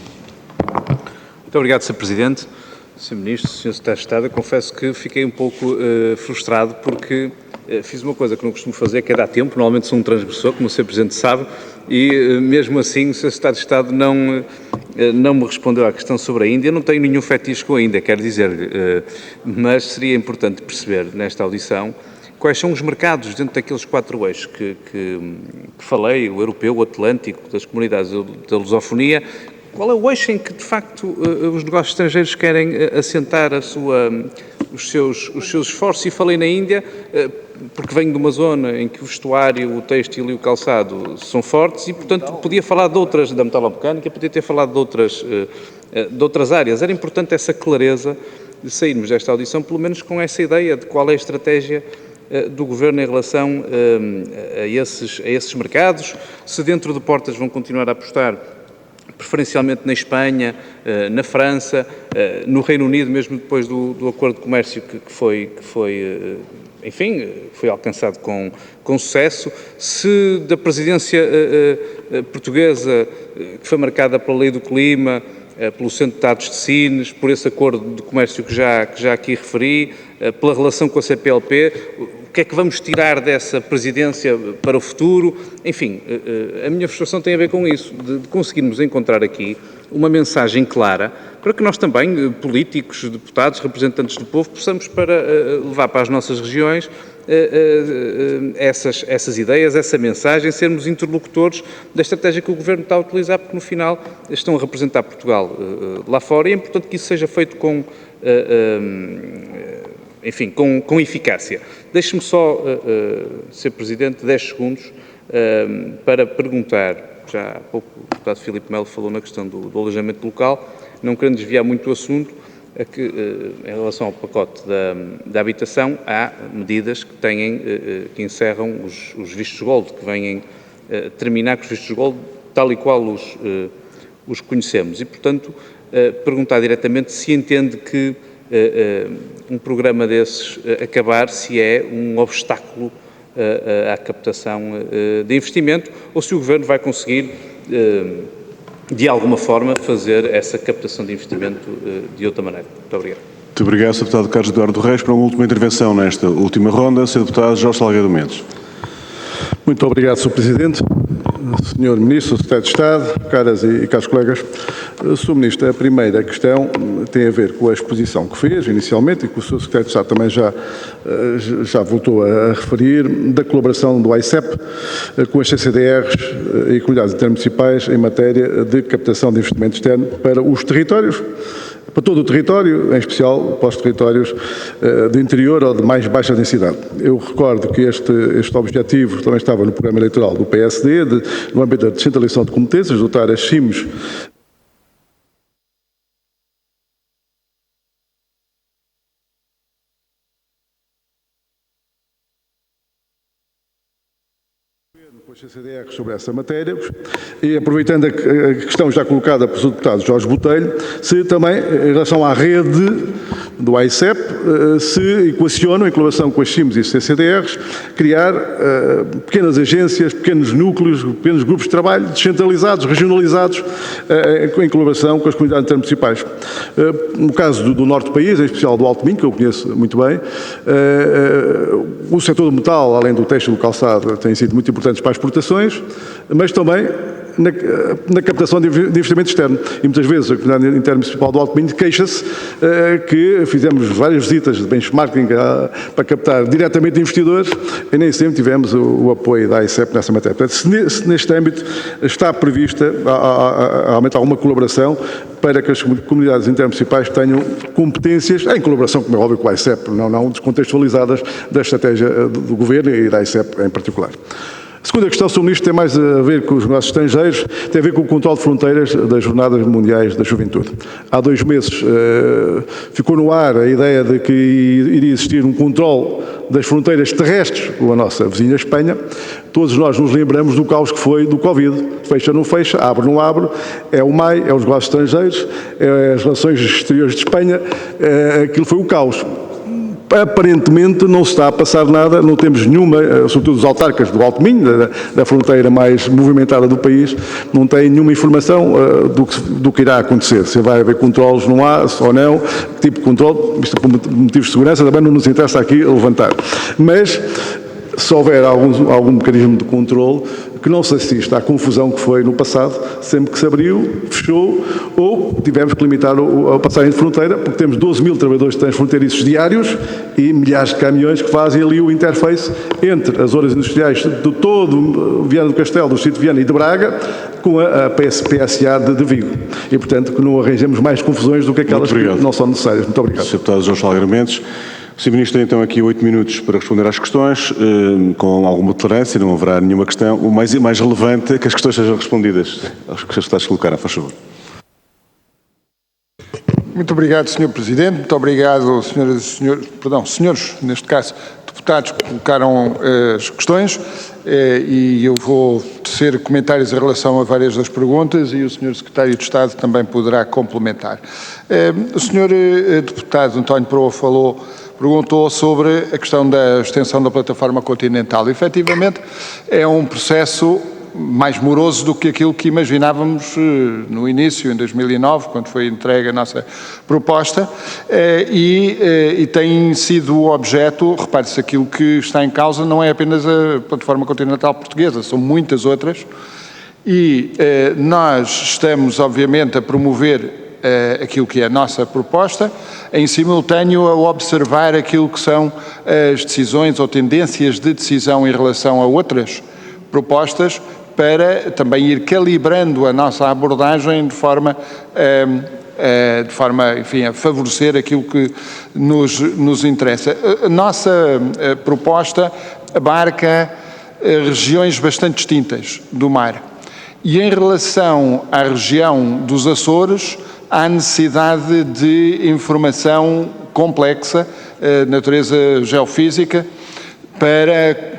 Muito obrigado, Sr. Presidente, Sr. Ministro, Sr. Secretário de Estado. Eu confesso que fiquei um pouco frustrado porque fiz uma coisa que não costumo fazer, que é dar tempo. Normalmente sou um transgressor, como o Sr. Presidente sabe, e mesmo assim o Sr. Secretário de Estado não me respondeu à questão sobre a Índia. Eu não tenho nenhum fetiche com a Índia, quero dizer, mas seria importante perceber nesta audição quais são os mercados dentro daqueles 4 eixos que falei, o europeu, o atlântico, das comunidades da lusofonia. Qual é o eixo em que, de facto, os negócios estrangeiros querem assentar os seus esforços? E falei na Índia, porque venho de uma zona em que o vestuário, o têxtil e o calçado são fortes e, portanto, podia falar de outras, da metalomecânica, podia ter falado de outras áreas. Era importante essa clareza de sairmos desta audição, pelo menos com essa ideia de qual é a estratégia do Governo em relação a esses mercados, se dentro de portas vão continuar a apostar preferencialmente na Espanha, na França, no Reino Unido, mesmo depois do acordo de comércio que foi alcançado com sucesso, se da presidência portuguesa, que foi marcada pela Lei do Clima, pelo Centro de Dados de Sines, por esse acordo de comércio que já aqui referi, pela relação com a CPLP, o que é que vamos tirar dessa presidência para o futuro? Enfim, a minha frustração tem a ver com isso, de conseguirmos encontrar aqui uma mensagem clara para que nós também, políticos, deputados, representantes do povo, possamos levar para as nossas regiões essas ideias, essa mensagem, sermos interlocutores da estratégia que o Governo está a utilizar, porque no final estão a representar Portugal lá fora e é importante que isso seja feito com eficácia. Deixe-me só, Sr. Presidente, 10 segundos para perguntar, já há pouco o deputado Filipe Melo falou na questão do alojamento local, não querendo desviar muito o assunto, em relação ao pacote da habitação, há medidas que encerram os vistos gold, que vêm terminar com os vistos gold tal e qual os conhecemos. E, portanto, perguntar diretamente se entende que um programa desses acabar, se é um obstáculo à captação de investimento ou se o Governo vai conseguir, de alguma forma, fazer essa captação de investimento de outra maneira. Muito obrigado. Muito obrigado, Sr. Deputado Carlos Eduardo Reis. Para uma última intervenção nesta última ronda, Sr. Deputado Jorge Salgueiro Mendes. Muito obrigado, Sr. Presidente. Sr. Ministro, Secretário de Estado, caras e caros colegas. Sr. Ministro, a primeira questão tem a ver com a exposição que fez inicialmente e que o Sr. Secretário de Estado também já voltou a referir, da colaboração do ICEP com as CCDRs e comunidades intermunicipais em matéria de captação de investimento externo para os territórios, para todo o território, em especial para os territórios do interior ou de mais baixa densidade. Eu recordo que este objetivo também estava no programa eleitoral do PSD, no âmbito da descentralização de competências, dotar as CIMs com as CCDR sobre essa matéria, e aproveitando a questão já colocada pelo Sr. Deputado Jorge Botelho, se também, em relação à rede do ICEP, se equacionam, em colaboração com as CIMs e as CCDRs, criar pequenas agências, pequenos núcleos, pequenos grupos de trabalho descentralizados, regionalizados, em colaboração com as comunidades intermunicipais. No caso do norte do país, em especial do Alto Minho, que eu conheço muito bem, o setor do metal, além do têxtil e do calçado, têm sido muito importantes para as exportações, mas também na captação de investimento externo. E muitas vezes a comunidade intermunicipal do Alto Minho queixa-se que fizemos várias visitas de benchmarking para captar diretamente investidores e nem sempre tivemos o apoio da ICEP nessa matéria. Portanto, se neste âmbito está prevista aumentar uma colaboração para que as comunidades intermunicipais tenham competências, em colaboração, como é óbvio, com a ICEP, não descontextualizadas da estratégia do Governo e da ICEP em particular. A segunda questão, Sr. Ministro, tem mais a ver com os negócios estrangeiros, tem a ver com o controle de fronteiras das Jornadas Mundiais da Juventude. Há 2 meses ficou no ar a ideia de que iria existir um controle das fronteiras terrestres com a nossa vizinha Espanha. Todos nós nos lembramos do caos que foi do Covid. Fecha, não fecha, abre, não abre, é o MAI, é os negócios estrangeiros, é as relações exteriores de Espanha, aquilo foi o caos. Aparentemente não se está a passar nada, não temos nenhuma, sobretudo os autarcas do Alto Minho, da fronteira mais movimentada do país, não têm nenhuma informação do que irá acontecer. Se vai haver controles, não há, ou não, que tipo de controle, isto por motivos de segurança, também não nos interessa aqui levantar. Mas se houver algum mecanismo de controle, que não se assista à confusão que foi no passado, sempre que se abriu, fechou, ou tivemos que limitar a passagem de fronteira, porque temos 12 mil trabalhadores transfronteiriços diários e milhares de caminhões que fazem ali o interface entre as zonas industriais de todo Viana do Castelo, do Distrito de Viana e de Braga, com a PSA de Vigo. E, portanto, que não arranjemos mais confusões do que aquelas que não são necessárias. Muito obrigado. Sr. Deputado João Salgueiro Mendes. O Sr. Ministro tem então aqui 8 minutos para responder às questões, com alguma tolerância, não haverá nenhuma questão. O mais relevante é que as questões sejam respondidas aos que os deputados colocaram. Faz favor. Muito obrigado, Sr. Presidente. Muito obrigado, senhores, neste caso, deputados que colocaram as questões, e eu vou tecer comentários em relação a várias das perguntas e o Sr. Secretário de Estado também poderá complementar. O Sr. Deputado António Proa perguntou sobre a questão da extensão da plataforma continental. Efetivamente, é um processo mais moroso do que aquilo que imaginávamos no início, em 2009, quando foi entregue a nossa proposta, e tem sido objeto, repare-se, aquilo que está em causa não é apenas a plataforma continental portuguesa, são muitas outras, e nós estamos, obviamente, a promover aquilo que é a nossa proposta, em simultâneo a observar aquilo que são as decisões ou tendências de decisão em relação a outras propostas, para também ir calibrando a nossa abordagem de forma, enfim, a favorecer aquilo que nos interessa. A nossa proposta abarca regiões bastante distintas do mar. E em relação à região dos Açores, há necessidade de informação complexa, natureza geofísica,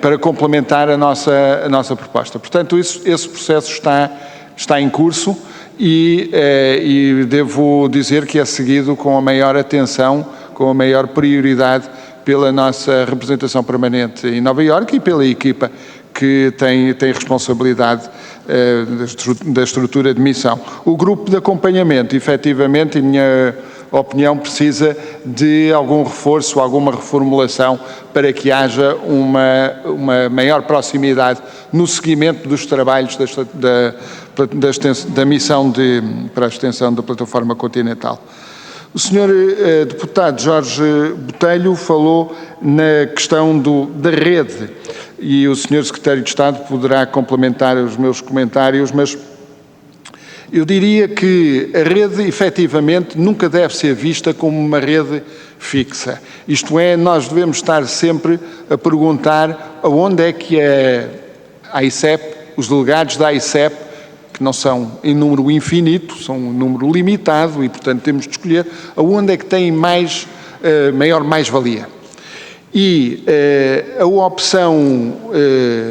para complementar a nossa proposta. Portanto, esse processo está em curso e devo dizer que é seguido com a maior atenção, com a maior prioridade pela nossa representação permanente em Nova Iorque e pela equipa que tem responsabilidade da estrutura de missão. O grupo de acompanhamento, efetivamente, em minha opinião, precisa de algum reforço, alguma reformulação para que haja uma maior proximidade no seguimento dos trabalhos da missão para a extensão da plataforma continental. O Sr. Deputado Jorge Botelho falou na questão da rede e o Sr. Secretário de Estado poderá complementar os meus comentários, mas eu diria que a rede, efetivamente, nunca deve ser vista como uma rede fixa. Isto é, nós devemos estar sempre a perguntar aonde é que a AICEP, os delegados da AICEP, que não são em número infinito, são um número limitado e, portanto, temos de escolher aonde é que tem maior mais-valia. E a opção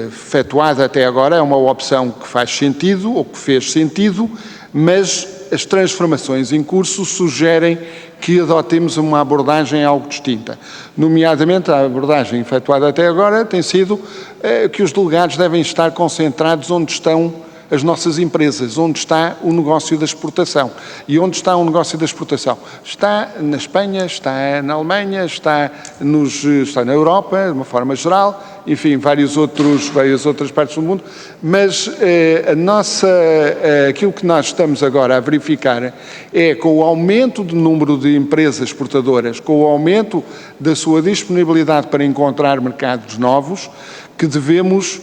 efetuada até agora é uma opção que faz sentido, ou que fez sentido, mas as transformações em curso sugerem que adotemos uma abordagem algo distinta. Nomeadamente, a abordagem efetuada até agora tem sido que os delegados devem estar concentrados onde estão as nossas empresas, onde está o negócio da exportação. E onde está o negócio da exportação? Está na Espanha, está na Alemanha, está na Europa, de uma forma geral, enfim, várias outras partes do mundo, mas aquilo que nós estamos agora a verificar é, com o aumento do número de empresas exportadoras, com o aumento da sua disponibilidade para encontrar mercados novos, que devemos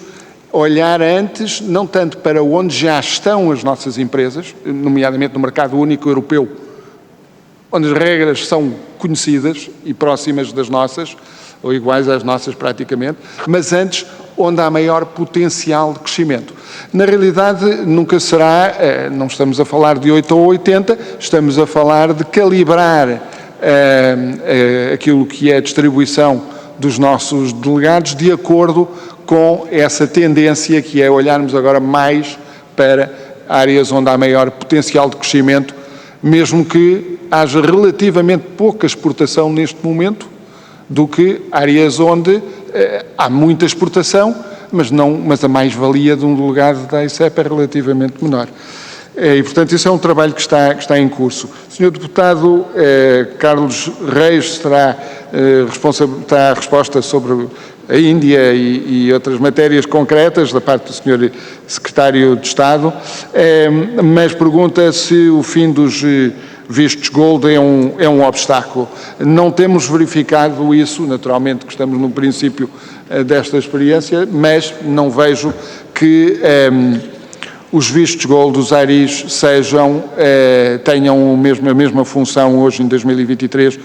olhar antes, não tanto para onde já estão as nossas empresas, nomeadamente no mercado único europeu, onde as regras são conhecidas e próximas das nossas, ou iguais às nossas praticamente, mas antes onde há maior potencial de crescimento. Na realidade, nunca será, não estamos a falar de 8 ou 80, estamos a falar de calibrar aquilo que é a distribuição dos nossos delegados de acordo com essa tendência que é olharmos agora mais para áreas onde há maior potencial de crescimento, mesmo que haja relativamente pouca exportação neste momento, do que áreas onde há muita exportação, mas a mais-valia de um delegado da AICEP é relativamente menor. E, portanto, isso é um trabalho que está em curso. O Sr. Deputado Carlos Reis terá a resposta sobre a Índia e outras matérias concretas da parte do Sr. Secretário de Estado, mas pergunta se o fim dos vistos gold é um obstáculo. Não temos verificado isso, naturalmente que estamos no princípio desta experiência, mas não vejo que os vistos gold dos ARIs tenham a mesma função hoje em 2023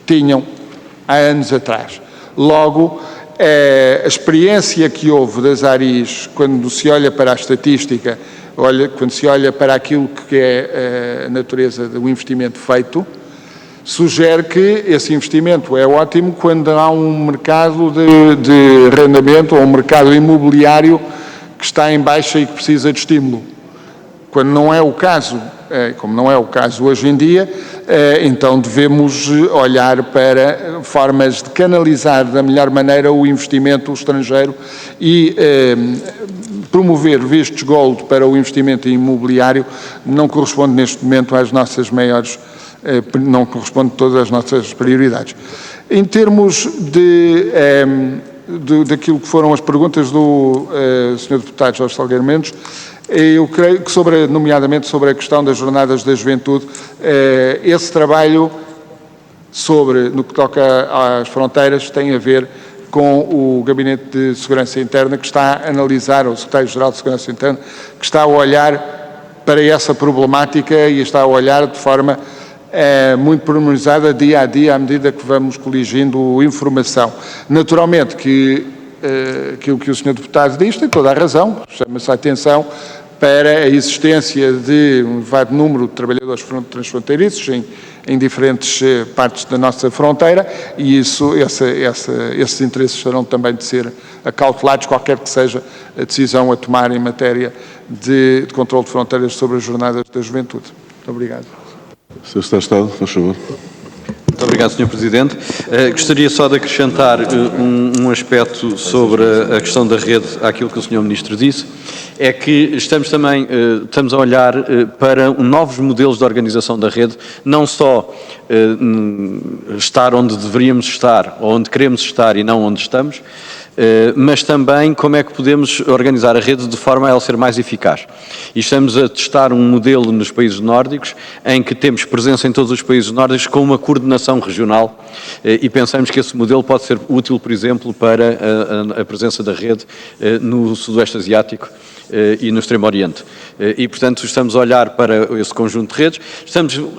tinham há anos atrás. Logo, a experiência que houve das ARIs, quando se olha para a estatística, quando se olha para aquilo que é a natureza do investimento feito, sugere que esse investimento é ótimo quando há um mercado de arrendamento ou um mercado imobiliário que está em baixa e que precisa de estímulo. Quando não é o caso, como não é o caso hoje em dia, então devemos olhar para formas de canalizar da melhor maneira o investimento estrangeiro e promover vistos gold para o investimento imobiliário não corresponde neste momento às nossas maiores, não corresponde a todas as nossas prioridades. Em termos daquilo que foram as perguntas do Sr. Deputado Jorge Salgueiro Mendes, eu creio que, nomeadamente sobre a questão das jornadas da juventude, esse trabalho no que toca às fronteiras tem a ver com o Gabinete de Segurança Interna, que está a analisar, o Secretário-Geral de Segurança Interna, que está a olhar para essa problemática e está a olhar de forma muito pormenorizada, dia a dia, à medida que vamos coligindo informação. Naturalmente que aquilo que o Sr. Deputado diz tem toda a razão, chama-se a atenção para a existência de um elevado número de trabalhadores transfronteiriços em diferentes partes da nossa fronteira e esses interesses serão também de ser acautelados, qualquer que seja a decisão a tomar em matéria de controle de fronteiras sobre as jornadas da juventude. Muito obrigado. Sr. Secretário de Estado, faz favor. Muito obrigado, Sr. Presidente. Gostaria só de acrescentar um aspecto sobre a questão da rede àquilo que o Sr. Ministro disse, é que estamos a olhar para novos modelos de organização da rede, não só estar onde deveríamos estar, ou onde queremos estar e não onde estamos, mas também como é que podemos organizar a rede de forma a ela ser mais eficaz. E estamos a testar um modelo nos países nórdicos em que temos presença em todos os países nórdicos com uma coordenação regional e pensamos que esse modelo pode ser útil, por exemplo, para a presença da rede no Sudoeste Asiático e no Extremo Oriente. E, portanto, estamos a olhar para esse conjunto de redes.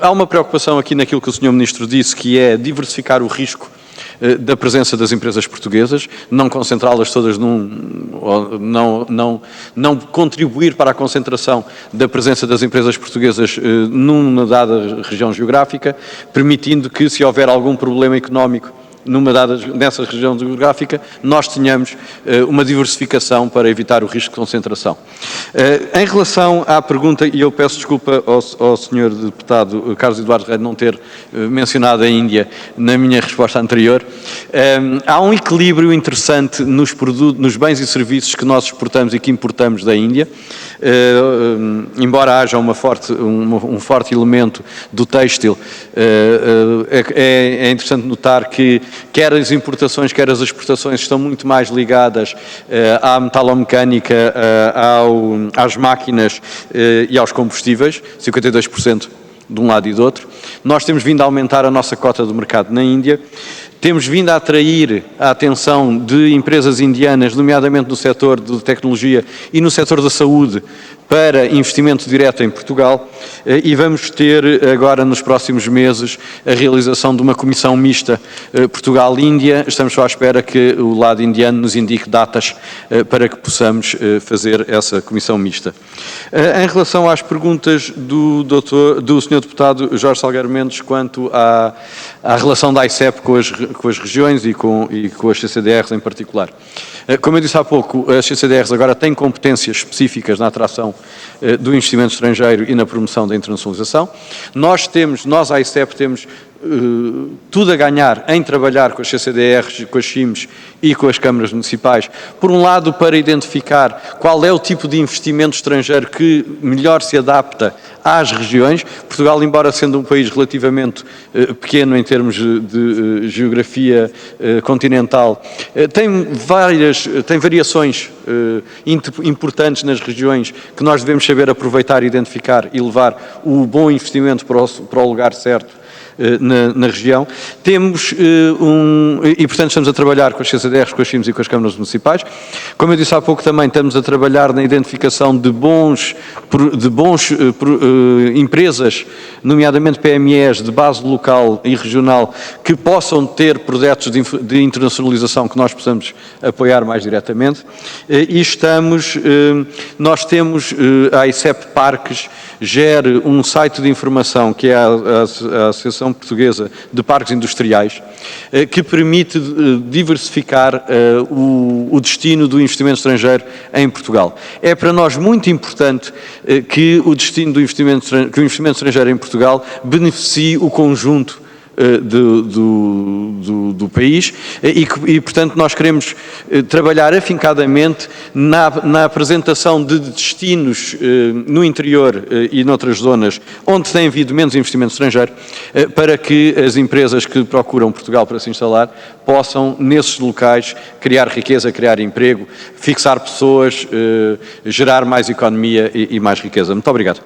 Há uma preocupação aqui naquilo que o Sr. Ministro disse, que é diversificar o risco da presença das empresas portuguesas, não concentrá-las todas não contribuir para a concentração da presença das empresas portuguesas numa dada região geográfica, permitindo que, se houver algum problema económico nessa região geográfica, nós tenhamos uma diversificação para evitar o risco de concentração. Em relação à pergunta, e eu peço desculpa ao Sr. Deputado Carlos Eduardo Reis não ter mencionado a Índia na minha resposta anterior, há um equilíbrio interessante nos bens e serviços que nós exportamos e que importamos da Índia, embora haja um forte elemento do têxtil, é interessante notar que quer as importações, quer as exportações estão muito mais ligadas à metalomecânica, às máquinas e aos combustíveis, 52% de um lado e do outro. Nós temos vindo a aumentar a nossa cota de mercado na Índia, temos vindo a atrair a atenção de empresas indianas, nomeadamente no setor de tecnologia e no setor da saúde, para investimento direto em Portugal, e vamos ter agora nos próximos meses a realização de uma comissão mista Portugal-Índia. Estamos só à espera que o lado indiano nos indique datas para que possamos fazer essa comissão mista. Em relação às perguntas do Sr. Deputado Jorge Salgueiro Mendes quanto à relação da ICEP com as regiões e com as CCDRs em particular. Como eu disse há pouco, as CCDRs agora têm competências específicas na atração do investimento estrangeiro e na promoção da internacionalização. Nós, a ICEP, temos tudo a ganhar em trabalhar com as CCDRs, com as CIMs e com as câmaras municipais. Por um lado, para identificar qual é o tipo de investimento estrangeiro que melhor se adapta às regiões. Portugal, embora sendo um país relativamente pequeno em termos de geografia continental, tem variações importantes nas regiões que nós devemos saber aproveitar, identificar e levar o bom investimento para o lugar certo na região. E portanto estamos a trabalhar com as CCDRs, com as CIMs e com as câmaras municipais. Como eu disse há pouco também, estamos a trabalhar na identificação de bons empresas, nomeadamente PMEs de base local e regional, que possam ter projetos de internacionalização que nós possamos apoiar mais diretamente. E nós temos, a ICEP Parques gera um site de informação que é a Associação Portuguesa de Parques Industriais, que permite diversificar o destino do investimento estrangeiro em Portugal. É para nós muito importante que o investimento estrangeiro em Portugal beneficie o conjunto do país e, portanto, nós queremos trabalhar afincadamente na apresentação de destinos no interior e noutras zonas onde tem havido menos investimento estrangeiro, para que as empresas que procuram Portugal para se instalar possam, nesses locais, criar riqueza, criar emprego, fixar pessoas, gerar mais economia e mais riqueza. Muito obrigado.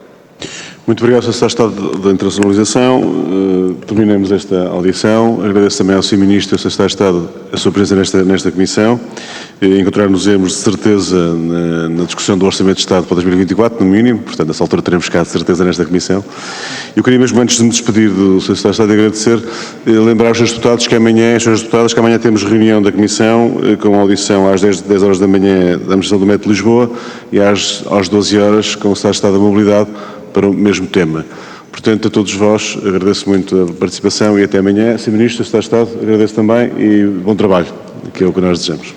Muito obrigado, Sr. Secretário de Estado da Internacionalização. Terminamos esta audição. Agradeço também ao Sr. Ministro e ao Sr. Secretário de Estado a sua presença nesta comissão. Encontrar-nos-emos de certeza na discussão do Orçamento de Estado para 2024, no mínimo. Portanto, nessa altura teremos cá de certeza nesta comissão. Eu queria mesmo, antes de me despedir do Sr. Secretário de Estado, agradecer, lembrar aos Srs. Deputados que amanhã, temos reunião da comissão com audição às 10 horas da manhã da Administração do Metro de Lisboa e às 12 horas com o Secretário de Estado da Mobilidade, para o mesmo tema. Portanto, a todos vós, agradeço muito a participação e até amanhã. Sr. Ministro, Sr. Secretário de Estado, agradeço também e bom trabalho, que é o que nós desejamos.